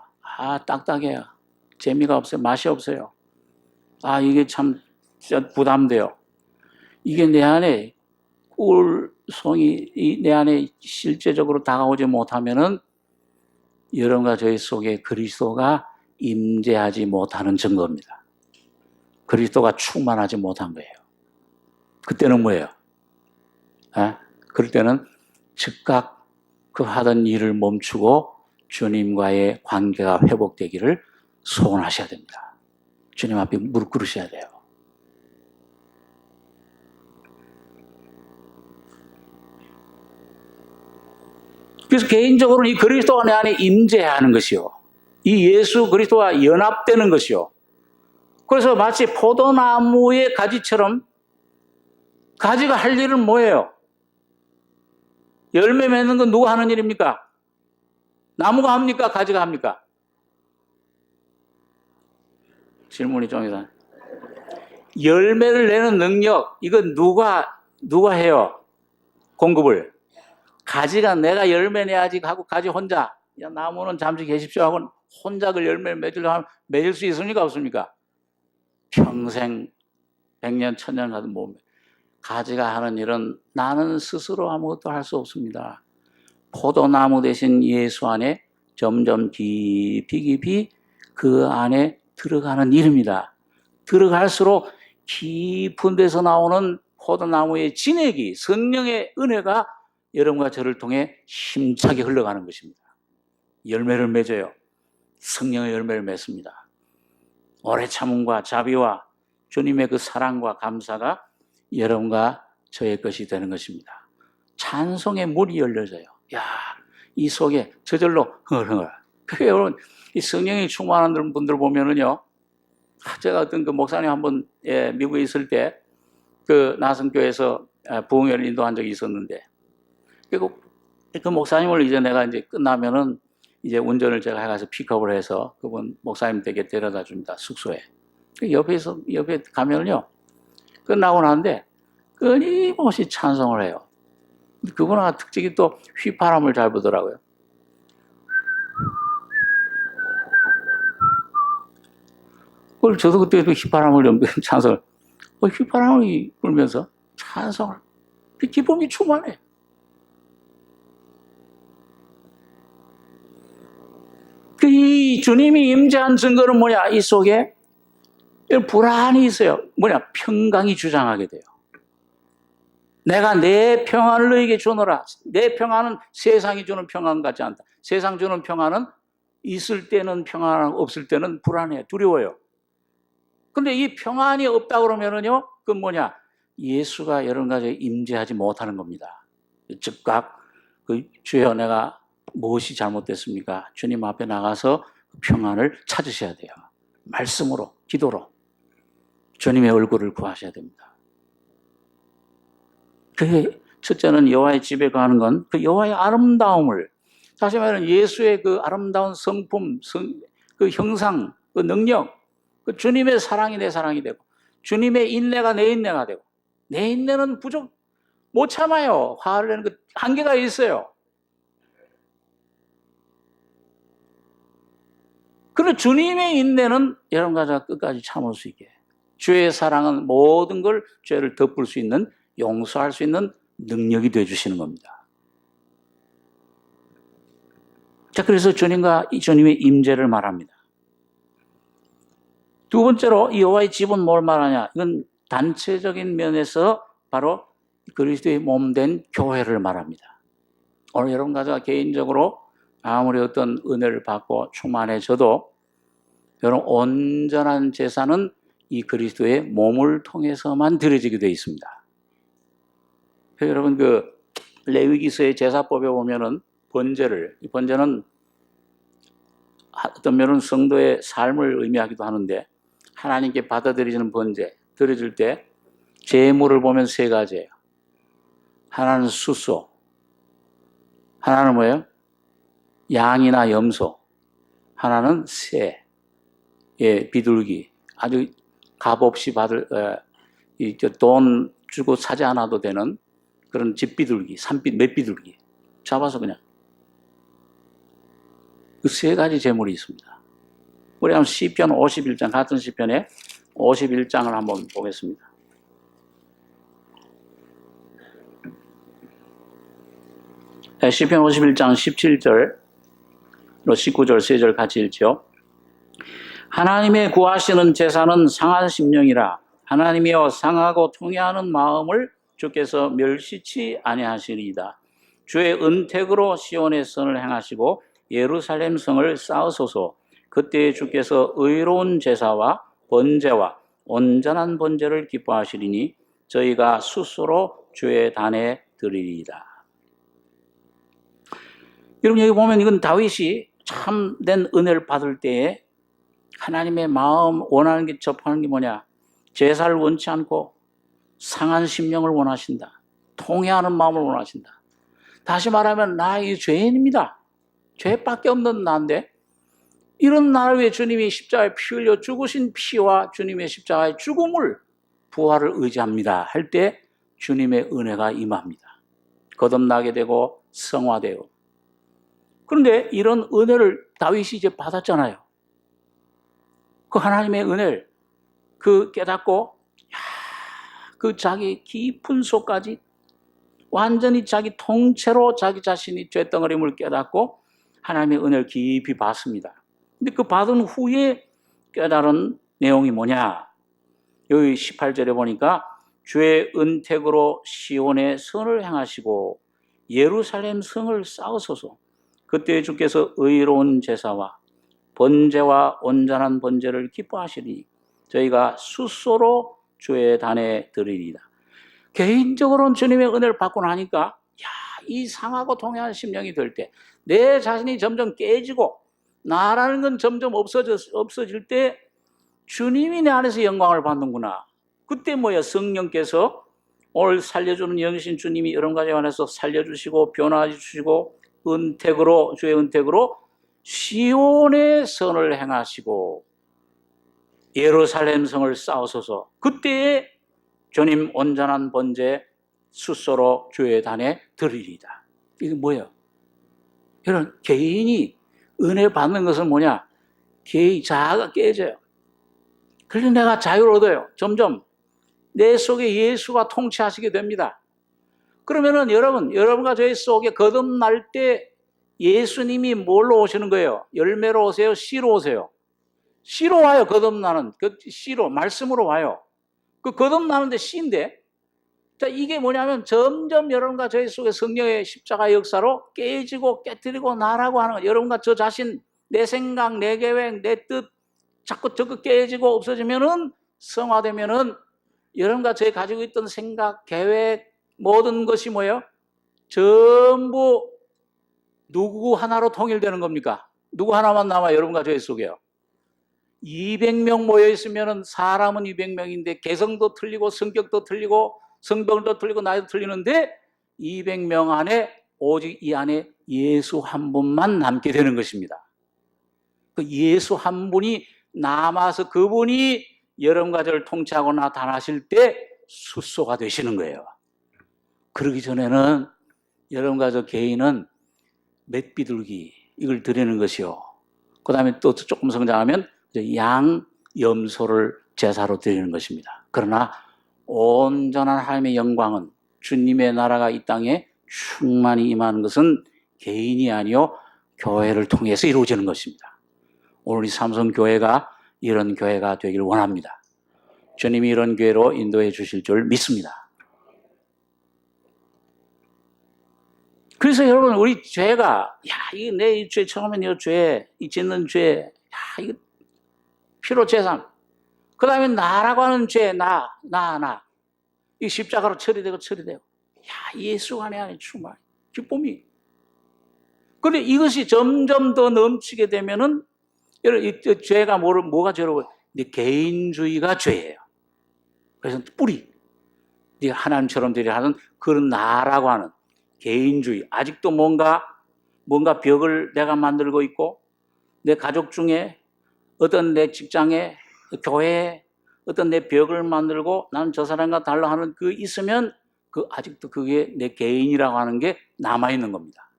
A: 딱딱해요. 재미가 없어요. 맛이 없어요. 이게 참 진짜 부담돼요. 이게 내 안에 꿀송이 내 안에 실제적으로 다가오지 못하면은 여러분과 저희 속에 그리스도가 임재하지 못하는 증거입니다. 그리스도가 충만하지 못한 거예요. 그때는 뭐예요? 그럴 때는 즉각 그 하던 일을 멈추고 주님과의 관계가 회복되기를 소원하셔야 됩니다. 주님 앞에 무릎 꿇으셔야 돼요. 그래서 개인적으로는 이 그리스도가 내 안에 임재하는 것이요, 이 예수 그리스도와 연합되는 것이요. 그래서 마치 포도나무의 가지처럼 가지가 할 일은 뭐예요? 열매 맺는 건 누가 하는 일입니까? 나무가 합니까? 가지가 합니까? 질문이 좀 이상. 열매를 내는 능력, 이건 누가 해요? 공급을. 가지가 내가 열매 내야지 하고 가지 혼자, 나무는 잠시 계십시오 하고 혼자 그 열매를 맺을 수 있습니까? 없습니까? 평생 100년, 1000년 가도 못. 가지가 하는 일은 나는 스스로 아무것도 할 수 없습니다. 포도나무 대신 예수 안에 점점 깊이 그 안에 들어가는 일입니다. 들어갈수록 깊은 데서 나오는 포도나무의 진액이, 성령의 은혜가 여러분과 저를 통해 힘차게 흘러가는 것입니다. 열매를 맺어요. 성령의 열매를 맺습니다. 오래 참음과 자비와 주님의 그 사랑과 감사가 여러분과 저의 것이 되는 것입니다. 찬송의 문이 열려져요. 이 속에 저절로 흥얼흥얼. 그게 여러분, 이 성령이 충만한 분들 보면은요, 제가 어떤 그 목사님 한번 미국에 있을 때 그 나성교회에서 부흥회를 인도한 적이 있었는데, 그리고 그 목사님을 이제 내가 이제 끝나면은 이제 운전을 제가 해가서 픽업을 해서 그분 목사님 댁에 데려다 줍니다. 숙소에. 옆에 가면은요, 끝나고 나는데 끊임없이 찬송을 해요. 그분은 특징이 또 휘파람을 잘 부더라고요. 그걸 저도 그때 휘파람을 찬송을, 휘파람을 불면서 찬송을, 그 기쁨이 충만해. 이 주님이 임재한 증거는 뭐냐? 이 속에 불안이 있어요. 뭐냐? 평강이 주장하게 돼요. 내가 내 평안을 너에게 주노라. 내 평안은 세상이 주는 평안 같지 않다. 세상 주는 평안은 있을 때는 평안하고 없을 때는 불안해요. 두려워요. 그런데 이 평안이 없다 그러면은요, 그건 뭐냐? 예수가 여러 가지에 임재하지 못하는 겁니다. 즉각 주여 내가 무엇이 잘못됐습니까? 주님 앞에 나가서 평안을 찾으셔야 돼요. 말씀으로, 기도로 주님의 얼굴을 구하셔야 됩니다. 그게 첫째는 여호와의 집에 가는 건 그 여호와의 아름다움을, 다시 말하면 예수의 그 아름다운 성품, 그 형상, 그 능력, 그 주님의 사랑이 내 사랑이 되고 주님의 인내가 내 인내가 되고, 내 인내는 못 참아요. 화를 내는 그 한계가 있어요. 그런데 주님의 인내는 여러분 가지고 끝까지 참을 수 있게, 주의 사랑은 모든 걸, 죄를 덮을 수 있는, 용서할 수 있는 능력이 되어주시는 겁니다. 자, 그래서 주님과 주님의 임재를 말합니다. 두 번째로 이 여호와의 집은 뭘 말하냐? 이건 단체적인 면에서 바로 그리스도의 몸된 교회를 말합니다. 오늘 여러분 가지고 개인적으로 아무리 어떤 은혜를 받고 충만해져도 여러분 온전한 제사는 이 그리스도의 몸을 통해서만 드려지게 되어 있습니다. 여러분 그 레위기서의 제사법에 보면은 이 번제는 어떤 면은 성도의 삶을 의미하기도 하는데, 하나님께 받아들이는 번제, 드려질 때 제물을 보면 세 가지예요. 하나는 수소, 하나는 뭐예요? 양이나 염소, 하나는 새, 비둘기, 아주 값없이 받을 돈 주고 사지 않아도 되는 그런 집비둘기, 맷비둘기 잡아서 그냥, 그 세 가지 제물이 있습니다. 우리 한번 시편 51장, 같은 시편에 51장을 한번 보겠습니다. 시편 51장 17절 19절 3절 같이 읽죠. 하나님의 구하시는 제사는 상한 심령이라. 하나님이여 상하고 통회하는 마음을 주께서 멸시치 아니하시리이다. 주의 은택으로 시온의 선을 행하시고 예루살렘 성을 쌓으소서. 그때 주께서 의로운 제사와 번제와 온전한 번제를 기뻐하시리니 저희가 스스로 주의 단에 드리리이다. 여러분 여기 보면 이건 다윗이 참된 은혜를 받을 때에 하나님의 마음 원하는 게, 접하는 게 뭐냐? 제사를 원치 않고 상한 심령을 원하신다. 통회하는 마음을 원하신다. 다시 말하면 나의 죄인입니다. 죄밖에 없는 나인데 이런 나를 위해 주님이 십자가에 피 흘려 죽으신 피와 주님의 십자가의 죽음을, 부활을 의지합니다 할 때 주님의 은혜가 임합니다. 거듭나게 되고 성화되고. 그런데 이런 은혜를 다윗이 이제 받았잖아요. 그 하나님의 은혜를 깨닫고 그 자기 깊은 속까지 완전히 자기 통째로 자기 자신이 죄덩어림을 깨닫고 하나님의 은혜를 깊이 받습니다. 근데 그 받은 후에 깨달은 내용이 뭐냐? 여기 18절에 보니까 주의 은택으로 시온의 선을 행하시고 예루살렘 성을 쌓으소서. 그때 주께서 의로운 제사와 번제와 온전한 번제를 기뻐하시니 저희가 스스로 주의 단에 드리리이다. 개인적으로는 주님의 은혜를 받고 나니까 이 상하고 통회한 심령이 될 때, 내 자신이 점점 깨지고 나라는 건 점점 없어질 때 주님이 내 안에서 영광을 받는구나. 그때 뭐야? 성령께서 오늘 살려주는 영신 주님이 여러 가지 안에서 살려주시고 변화해 주시고 은택으로, 주의 은택으로 시온의 선을 행하시고 예루살렘 성을 쌓으소서. 그때에 주님 온전한 번제 스스로 주의 단에 드리리이다. 이게 뭐예요? 이런 개인이 은혜 받는 것은 뭐냐? 자아가 깨져요. 그래서 내가 자유를 얻어요. 점점 내 속에 예수가 통치하시게 됩니다. 그러면은 여러분과 저희 속에 거듭날 때 예수님이 뭘로 오시는 거예요? 열매로 오세요? 씨로 오세요? 씨로 와요. 거듭나는 그 씨로 말씀으로 와요. 그 거듭나는데 씨인데, 자, 이게 뭐냐면 점점 여러분과 저희 속에 성령의 십자가 역사로 깨지고 깨뜨리고 나라고 하는 거예요. 여러분과 저 자신, 내 생각, 내 계획, 내 뜻 자꾸 저거 깨지고 없어지면은, 성화되면은 여러분과 저희 가지고 있던 생각, 계획, 모든 것이 뭐예요? 전부 누구 하나로 통일되는 겁니까? 누구 하나만 남아 여러분과 저희 속에요. 200명 모여 있으면은 사람은 200명인데 개성도 틀리고 성격도 틀리고 성병도 틀리고 나이도 틀리는데 200명 안에 오직 이 안에 예수 한 분만 남게 되는 것입니다. 그 예수 한 분이 남아서 그분이 여러분과 저를 통치하고 나타나실 때 숫소가 되시는 거예요. 그러기 전에는 여러분과 저 개인은 맷비둘기 이걸 드리는 것이요. 그 다음에 또 조금 성장하면 양, 염소를 제사로 드리는 것입니다. 그러나 온전한 하나님의 영광은, 주님의 나라가 이 땅에 충만히 임하는 것은 개인이 아니요 교회를 통해서 이루어지는 것입니다. 오늘 이 삼성교회가 이런 교회가 되길 원합니다. 주님이 이런 교회로 인도해 주실 줄 믿습니다. 그래서 여러분, 우리 죄가, 이게 내 죄, 처음엔 이 죄, 이 짓는 죄, 이거 피로 죄삼. 그 다음에 나라고 하는 죄, 나. 이 십자가로 처리되고. 예수 안에 충만, 기쁨이. 그런데 이것이 점점 더 넘치게 되면은, 이 죄가 뭐가 죄로? 네 개인주의가 죄예요. 그래서 뿌리. 네 하나님처럼 되려 하는 그런 나라고 하는 개인주의. 아직도 뭔가 벽을 내가 만들고 있고, 내 가족 중에, 어떤 내 직장에, 교회에, 어떤 내 벽을 만들고, 나는 저 사람과 달라 하는 그 있으면, 아직도 그게 내 개인이라고 하는 게 남아있는 겁니다.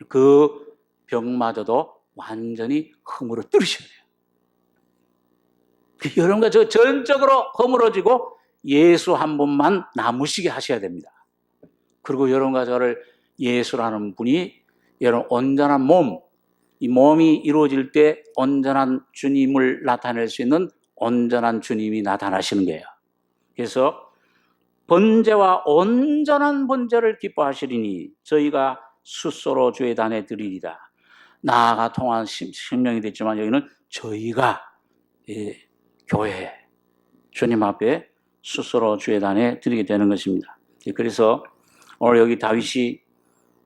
A: 그 벽마저도 완전히 허물어 뚫으셔야 돼요. 여러분과 저 전적으로 허물어지고 예수 한 분만 남으시게 하셔야 됩니다. 그리고 여러분과 저를 예수라는 분이 여러분 온전한 몸, 이 몸이 이루어질 때 온전한 주님을 나타낼 수 있는 온전한 주님이 나타나시는 거예요. 그래서 번제와 온전한 번제를 기뻐하시리니 저희가 숫소로 주의 단에 드리리라. 나아가 통한 신명이 됐지만 여기는 저희가 교회 주님 앞에 숫소로 주의 단에 드리게 되는 것입니다. 그래서 오늘 여기 다윗이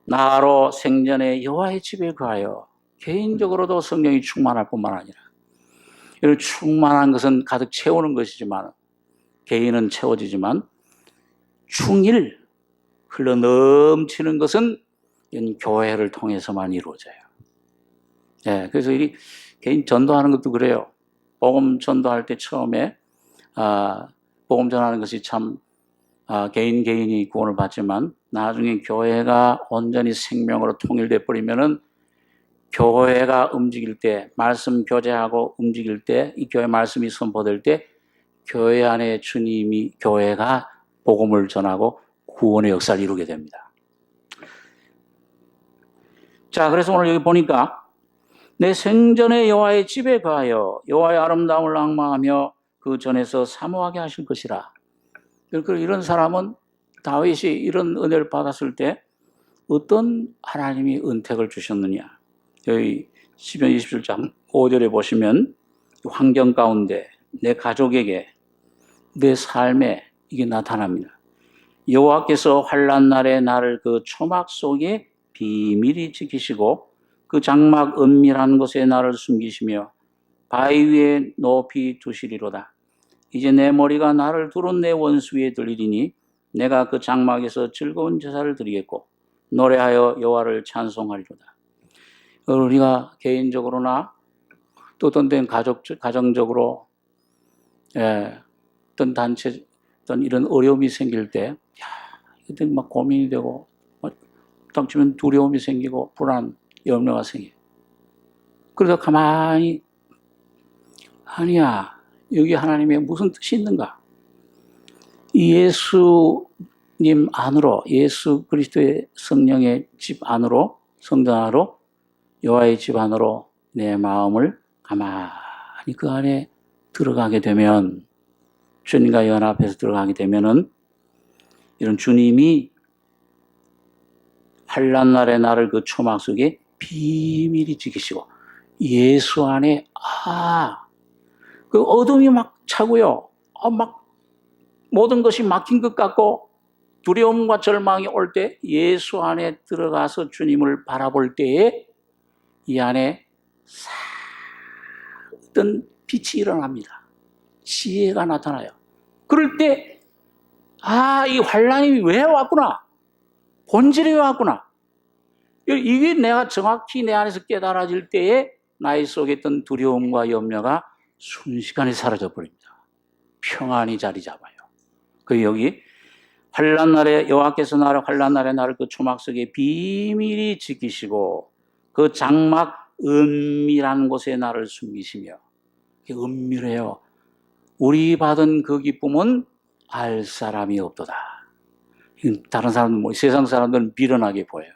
A: 나로 생전에 여호와의 집에 거하여, 개인적으로도 성령이 충만할 뿐만 아니라, 이런 충만한 것은 가득 채우는 것이지만, 개인은 채워지지만 충일 흘러 넘치는 것은 교회를 통해서만 이루어져요. 그래서 이 개인 전도하는 것도 그래요. 복음 전도할 때 처음에 복음 전하는 것이 참 개인이 구원을 받지만, 나중에 교회가 온전히 생명으로 통일돼 버리면은 교회가 움직일 때, 말씀 교제하고 움직일 때, 이 교회 말씀이 선포될 때 교회 안에 주님이, 교회가 복음을 전하고 구원의 역사를 이루게 됩니다. 자, 그래서 오늘 여기 보니까 내 생전에 여호와의 집에 가하여 여호와의 아름다움을 낭망하며 그 전에서 사모하게 하실 것이라. 이런 사람은, 다윗이 이런 은혜를 받았을 때 어떤 하나님이 은택을 주셨느냐. 여기 시편 27장 5절에 보시면 환경 가운데 내 가족에게, 내 삶에 이게 나타납니다. 여호와께서 환난 날에 나를 그 초막 속에 비밀히 지키시고 그 장막 은밀한 곳에 나를 숨기시며 바위 위에 높이 두시리로다. 이제 내 머리가 나를 두른 내 원수 위에 들리리니 내가 그 장막에서 즐거운 제사를 드리겠고 노래하여 여호와를 찬송하리로다. 우리가 개인적으로나 또 어떤 때는 가정적으로 어떤 단체, 어떤 이런 어려움이 생길 때, 이때 막 고민이 되고, 딱 치면 두려움이 생기고, 불안, 염려가 생겨요. 그러다 가만히, 아니야, 여기 하나님의 무슨 뜻이 있는가? 이 예수님 안으로, 예수 그리스도의 성령의 집 안으로 성전하러 여호와의 집 안으로 내 마음을 가만히 그 안에 들어가게 되면, 주님과 연합해서 들어가게 되면은 이런 주님이 환난 날에 나를 그 초막 속에 비밀히 지키시고, 예수 안에 그 어둠이 막 차고요. 막 모든 것이 막힌 것 같고 두려움과 절망이 올 때 예수 안에 들어가서 주님을 바라볼 때에 이 안에 어떤 빛이 일어납니다. 지혜가 나타나요. 그럴 때 이 환난이 왜 왔구나, 본질이 왜 왔구나, 이게 내가 정확히 내 안에서 깨달아질 때에 나의 속에 있던 두려움과 염려가 순식간에 사라져 버립니다. 평안이 자리 잡아요. 그 여기 환난 날에 여호와께서 나를 환난 날에 나를 그 초막 속에 비밀히 지키시고 그 장막 은밀한 곳에 나를 숨기시며. 은밀해요. 우리 받은 그 기쁨은 알 사람이 없도다. 다른 사람들, 세상 사람들은 미련하게 보여요.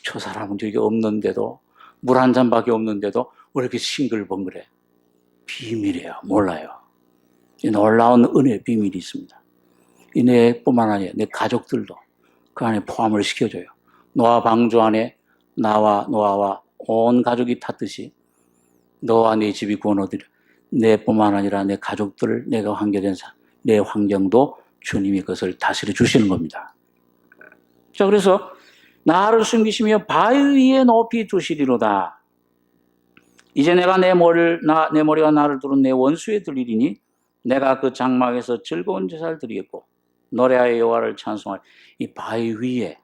A: 저 사람은 저기 없는데도, 물 한 잔밖에 없는데도 왜 이렇게 싱글벙글해? 비밀이에요. 몰라요. 이 놀라운 은혜의 비밀이 있습니다. 이 내뿐만 아니라 내 가족들도 그 안에 포함을 시켜줘요. 노아 방주 안에 나와 노아와 온 가족이 탔듯이 너와 네 집이 구원 얻으려. 내뿐만 아니라 내 가족들, 내가 관계된 사람, 내 환경도 주님이 그것을 다스려 주시는 겁니다. 자, 그래서 나를 숨기시며 바위 위에 높이 두시리로다. 이제 내가 내 머리와 나를 두른 내 원수에 들리리니 내가 그 장막에서 즐거운 제사를 드리겠고 노래하여 여호와를 찬송할. 이 바위 위에,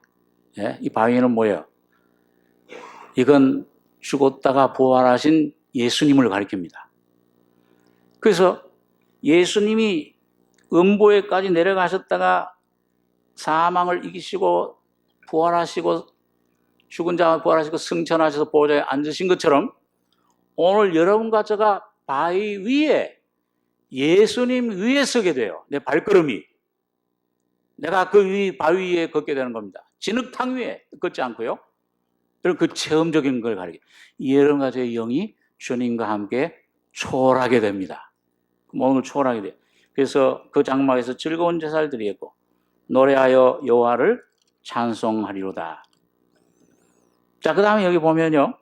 A: 이 바위는 뭐예요? 이건 죽었다가 부활하신 예수님을 가리킵니다. 그래서 예수님이 음보에까지 내려가셨다가 사망을 이기시고 부활하시고 죽은 자가 부활하시고 승천하셔서 보좌에 앉으신 것처럼 오늘 여러분과 제가 바위 위에, 예수님 위에 서게 돼요. 내 발걸음이. 내가 그 바위 위에 걷게 되는 겁니다. 진흙탕 위에 걷지 않고요. 그 체험적인 걸 가리켜. 여러 가지의 영이 주님과 함께 초월하게 됩니다. 오늘 초월하게 돼요. 그래서 그 장막에서 즐거운 제사를 드리겠고 노래하여 여호와를 찬송하리로다. 자, 그 다음에 여기 보면요.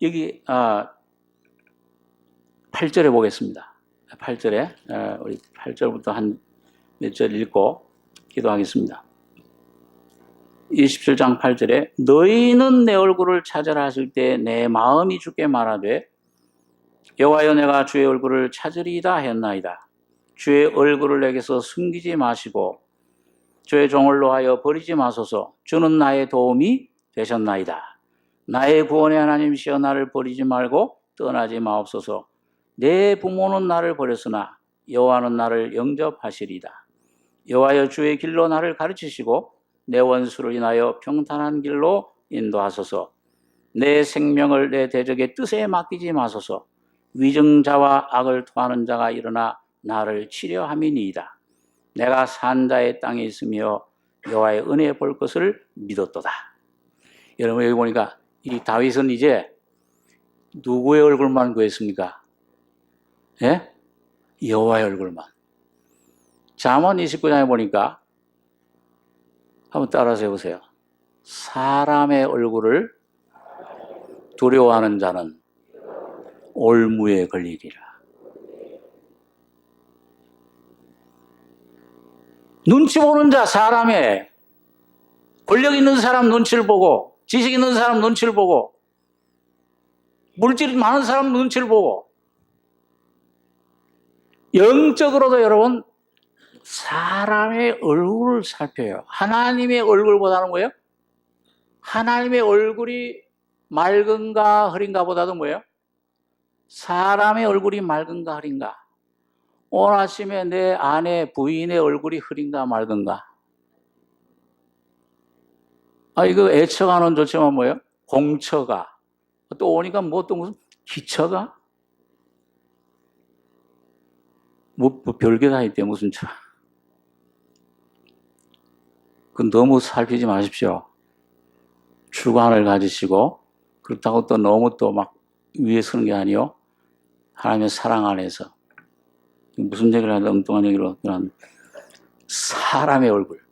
A: 여기 8절에 보겠습니다. 8절에 우리 8절부터 한 몇 절 읽고 기도하겠습니다. 27장 8절에 너희는 내 얼굴을 찾으라 하실 때 내 마음이 주께 말하되 여호와여 내가 주의 얼굴을 찾으리이다 했나이다. 주의 얼굴을 내게서 숨기지 마시고 주의 종을 노하여 버리지 마소서. 주는 나의 도움이 되셨나이다. 나의 구원의 하나님이시여 나를 버리지 말고 떠나지 마옵소서. 내 부모는 나를 버렸으나 여호와는 나를 영접하시리이다. 여호와여 주의 길로 나를 가르치시고 내 원수를 인하여 평탄한 길로 인도하소서. 내 생명을 내 대적의 뜻에 맡기지 마소서. 위증자와 악을 토하는 자가 일어나 나를 치려함이니이다. 내가 산 자의 땅에 있으며 여호와의 은혜 볼 것을 믿었도다. 여러분 여기 보니까 이 다윗은 이제 누구의 얼굴만 구했습니까? 예? 여호와의 얼굴만. 잠언 29장에 보니까 한번 따라서 해보세요. 사람의 얼굴을 두려워하는 자는 올무에 걸리리라. 눈치 보는 자, 사람의 권력 있는 사람 눈치를 보고 지식 있는 사람 눈치를 보고 물질이 많은 사람 눈치를 보고 영적으로도 여러분 사람의 얼굴을 살펴요. 하나님의 얼굴보다는 뭐예요? 하나님의 얼굴이 맑은가 흐린가 보다도 뭐예요? 사람의 얼굴이 맑은가 흐린가. 오늘 아침에 내 아내 부인의 얼굴이 흐린가 맑은가. 이거 애처가는 좋지만 뭐예요? 공처가. 또 오니까 뭐 또 무슨 기처가? 뭐 별게 다 있대 무슨 차. 그 너무 살피지 마십시오. 주관을 가지시고 그렇다고 또 너무 또 막 위에 서는 게 아니요. 하나님의 사랑 안에서 무슨 얘기를 하든 엉뚱한 얘기로 그런 사람의 얼굴,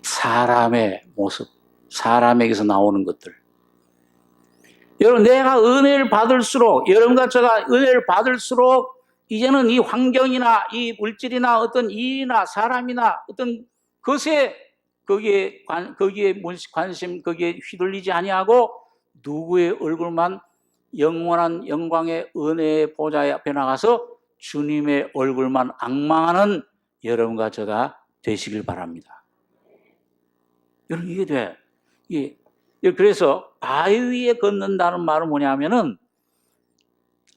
A: 사람의 모습, 사람에게서 나오는 것들. 여러분, 내가 은혜를 받을수록, 여러분과 제가 은혜를 받을수록 이제는 이 환경이나 이 물질이나 어떤 일이나 사람이나 어떤 것에 거기에 관심, 거기에 휘둘리지 아니하고 누구의 얼굴만 영원한 영광의 은혜의 보좌 앞에 나가서 주님의 얼굴만 앙망하는 여러분과 제가 되시길 바랍니다. 여러분, 이게 돼. 그래서 바위 위에 걷는다는 말은 뭐냐면은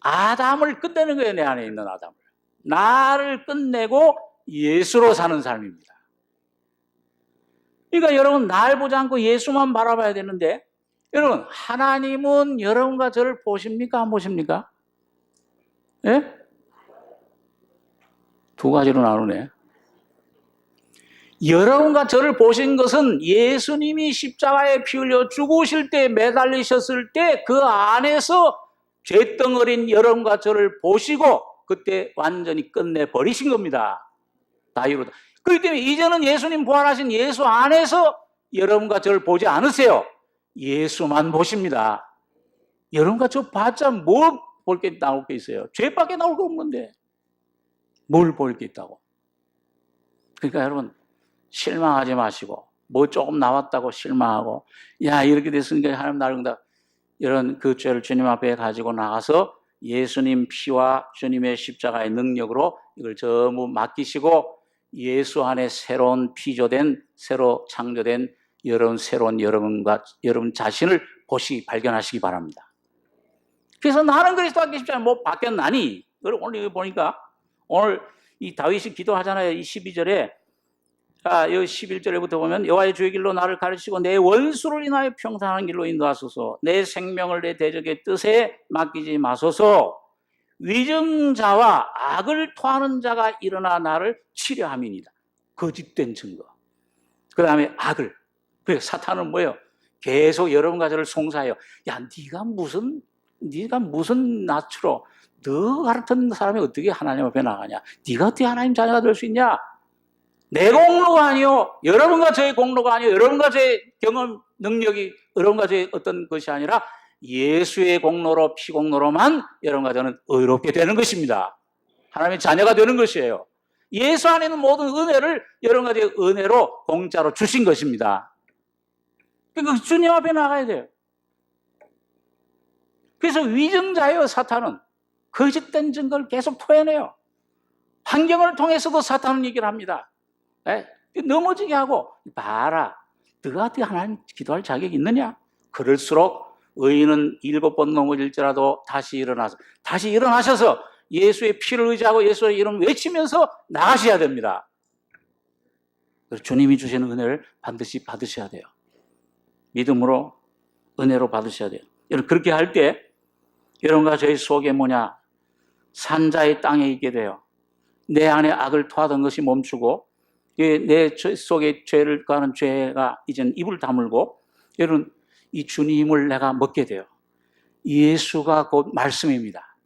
A: 아담을 끝내는 거예요. 내 안에 있는 아담을. 나를 끝내고 예수로 사는 삶입니다. 그러니까 여러분, 날 보지 않고 예수만 바라봐야 되는데, 여러분, 하나님은 여러분과 저를 보십니까? 안 보십니까? 예? 두 가지로 나누네. 여러분과 저를 보신 것은 예수님이 십자가에 피 흘려 죽으실 때, 매달리셨을 때 그 안에서 죄덩어린 여러분과 저를 보시고 그때 완전히 끝내버리신 겁니다. 다 이루다. 그렇기 때문에 이제는 예수님 부활하신 예수 안에서 여러분과 저를 보지 않으세요. 예수만 보십니다. 여러분과 저 봤자 뭘 볼 게 나올 게 있어요? 죄밖에 나올 거 없는데 뭘 볼 게 있다고. 그러니까 여러분, 실망하지 마시고 뭐 조금 나왔다고 실망하고 야 이렇게 됐으니까 하나님 나를 건다. 이런 그 죄를 주님 앞에 가지고 나가서 예수님 피와 주님의 십자가의 능력으로 이걸 전부 맡기시고 예수 안에 새로운 피조된 새로 창조된 새로운 여러분과 여러분 자신을 발견하시기 바랍니다. 그래서 나는 그리스도 받기 십자가에 뭐 바뀌었나니? 오늘 여기 보니까 오늘 이 다윗이 기도하잖아요. 이 12절에 여기 11절에부터 보면 여호와의 주의 길로 나를 가르치고 내 원수를 인하여 평탄한 길로 인도하소서. 내 생명을 내 대적의 뜻에 맡기지 마소서. 위증자와 악을 토하는 자가 일어나 나를 치려함이니이다. 거짓된 증거. 그 다음에 악을. 그래서 사탄은 뭐예요? 계속 여러분과 저를 송사해요. 야, 네가 무슨 낯으로 너 같은 사람이 어떻게 하나님 앞에 나가냐? 네가 어떻게 하나님 자녀가 될 수 있냐? 내 공로가 아니요. 여러분과 저의 공로가 아니요. 여러분과 저의 경험, 능력이 여러분과 저의 어떤 것이 아니라 예수의 공로로 피 공로로만 여러분과 저는 의롭게 되는 것입니다. 하나님의 자녀가 되는 것이에요. 예수 안에 있는 모든 은혜를 여러분과 저의 은혜로 공짜로 주신 것입니다. 그러니까 주님 앞에 나가야 돼요. 그래서 위증자예요. 사탄은. 거짓된 증거를 계속 토해내요. 환경을 통해서도 사탄은 얘기를 합니다. 넘어지게 하고 봐라. 너가 어떻게 하나님 기도할 자격이 있느냐? 그럴수록 의인은 7번 넘어질지라도 다시 일어나셔서 예수의 피를 의지하고 예수의 이름 외치면서 나가셔야 됩니다. 주님이 주시는 은혜를 반드시 받으셔야 돼요. 믿음으로 은혜로 받으셔야 돼요. 여러분, 그렇게 할 때 여러분과 저희 속에 뭐냐? 산자의 땅에 있게 돼요. 내 안에 악을 토하던 것이 멈추고 내 속에 죄를 가는 죄가 이젠 입을 다물고 여러분, 이 주님을 내가 먹게 돼요. 예수가 곧 말씀입니다.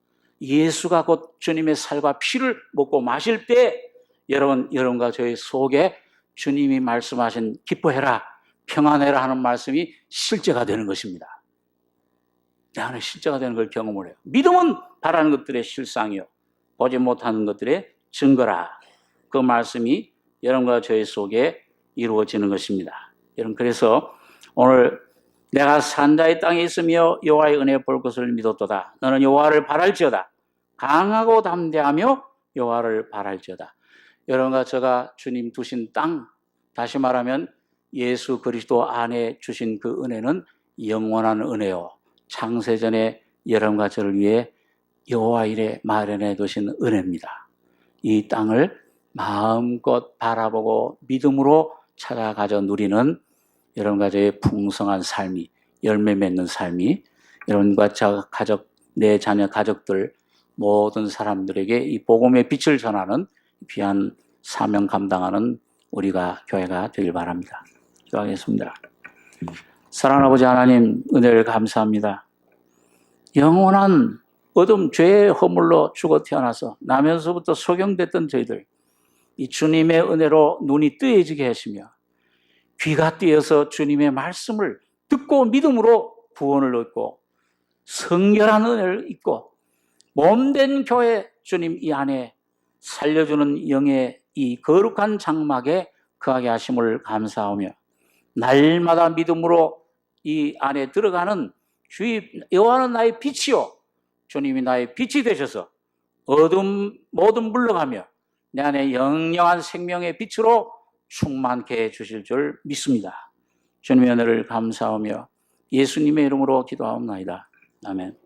A: 예수가 곧 주님의 살과 피를 먹고 마실 때 여러분과 저희 속에 주님이 말씀하신 기뻐해라, 평안해라 하는 말씀이 실제가 되는 것입니다. 내 안에 실제가 되는 걸 경험을 해요. 믿음은 바라는 것들의 실상이요 보지 못하는 것들의 증거라. 그 말씀이 여러분과 저희 속에 이루어지는 것입니다. 여러분, 그래서 오늘 내가 산자의 땅에 있으며 여호와의 은혜 볼 것을 믿었도다. 너는 여호와를 바랄지어다. 강하고 담대하며 여호와를 바랄지어다. 여러분과 제가 주님 두신 땅, 다시 말하면 예수 그리스도 안에 주신 그 은혜는 영원한 은혜요. 창세전에 여러분과 저를 위해 여호와 이래 마련해 두신 은혜입니다. 이 땅을 마음껏 바라보고 믿음으로 찾아가져 누리는 여러분과 저의 풍성한 삶이, 열매 맺는 삶이 여러분과 저 가족, 내 자녀 가족들 모든 사람들에게 이 복음의 빛을 전하는 귀한 사명 감당하는 우리가 교회가 되길 바랍니다. 기도하겠습니다. 사랑하는 아버지 하나님, 은혜를 감사합니다. 영원한 어둠 죄의 허물로 죽어 태어나서 나면서부터 소경됐던 저희들, 이 주님의 은혜로 눈이 뜨여지게 하시며 귀가 뜨여서 주님의 말씀을 듣고 믿음으로 구원을 얻고 성결한 은혜를 입고 몸된 교회, 주님 이 안에 살려주는 영의 이 거룩한 장막에 거하게 하심을 감사하며 날마다 믿음으로 이 안에 들어가는 주의 여호와는 나의 빛이요 주님이 나의 빛이 되셔서 어둠 모든 물러가며 내 안에 영영한 생명의 빛으로 충만케 해주실 줄 믿습니다. 주님의 은혜를 감사하며 예수님의 이름으로 기도하옵나이다. 아멘.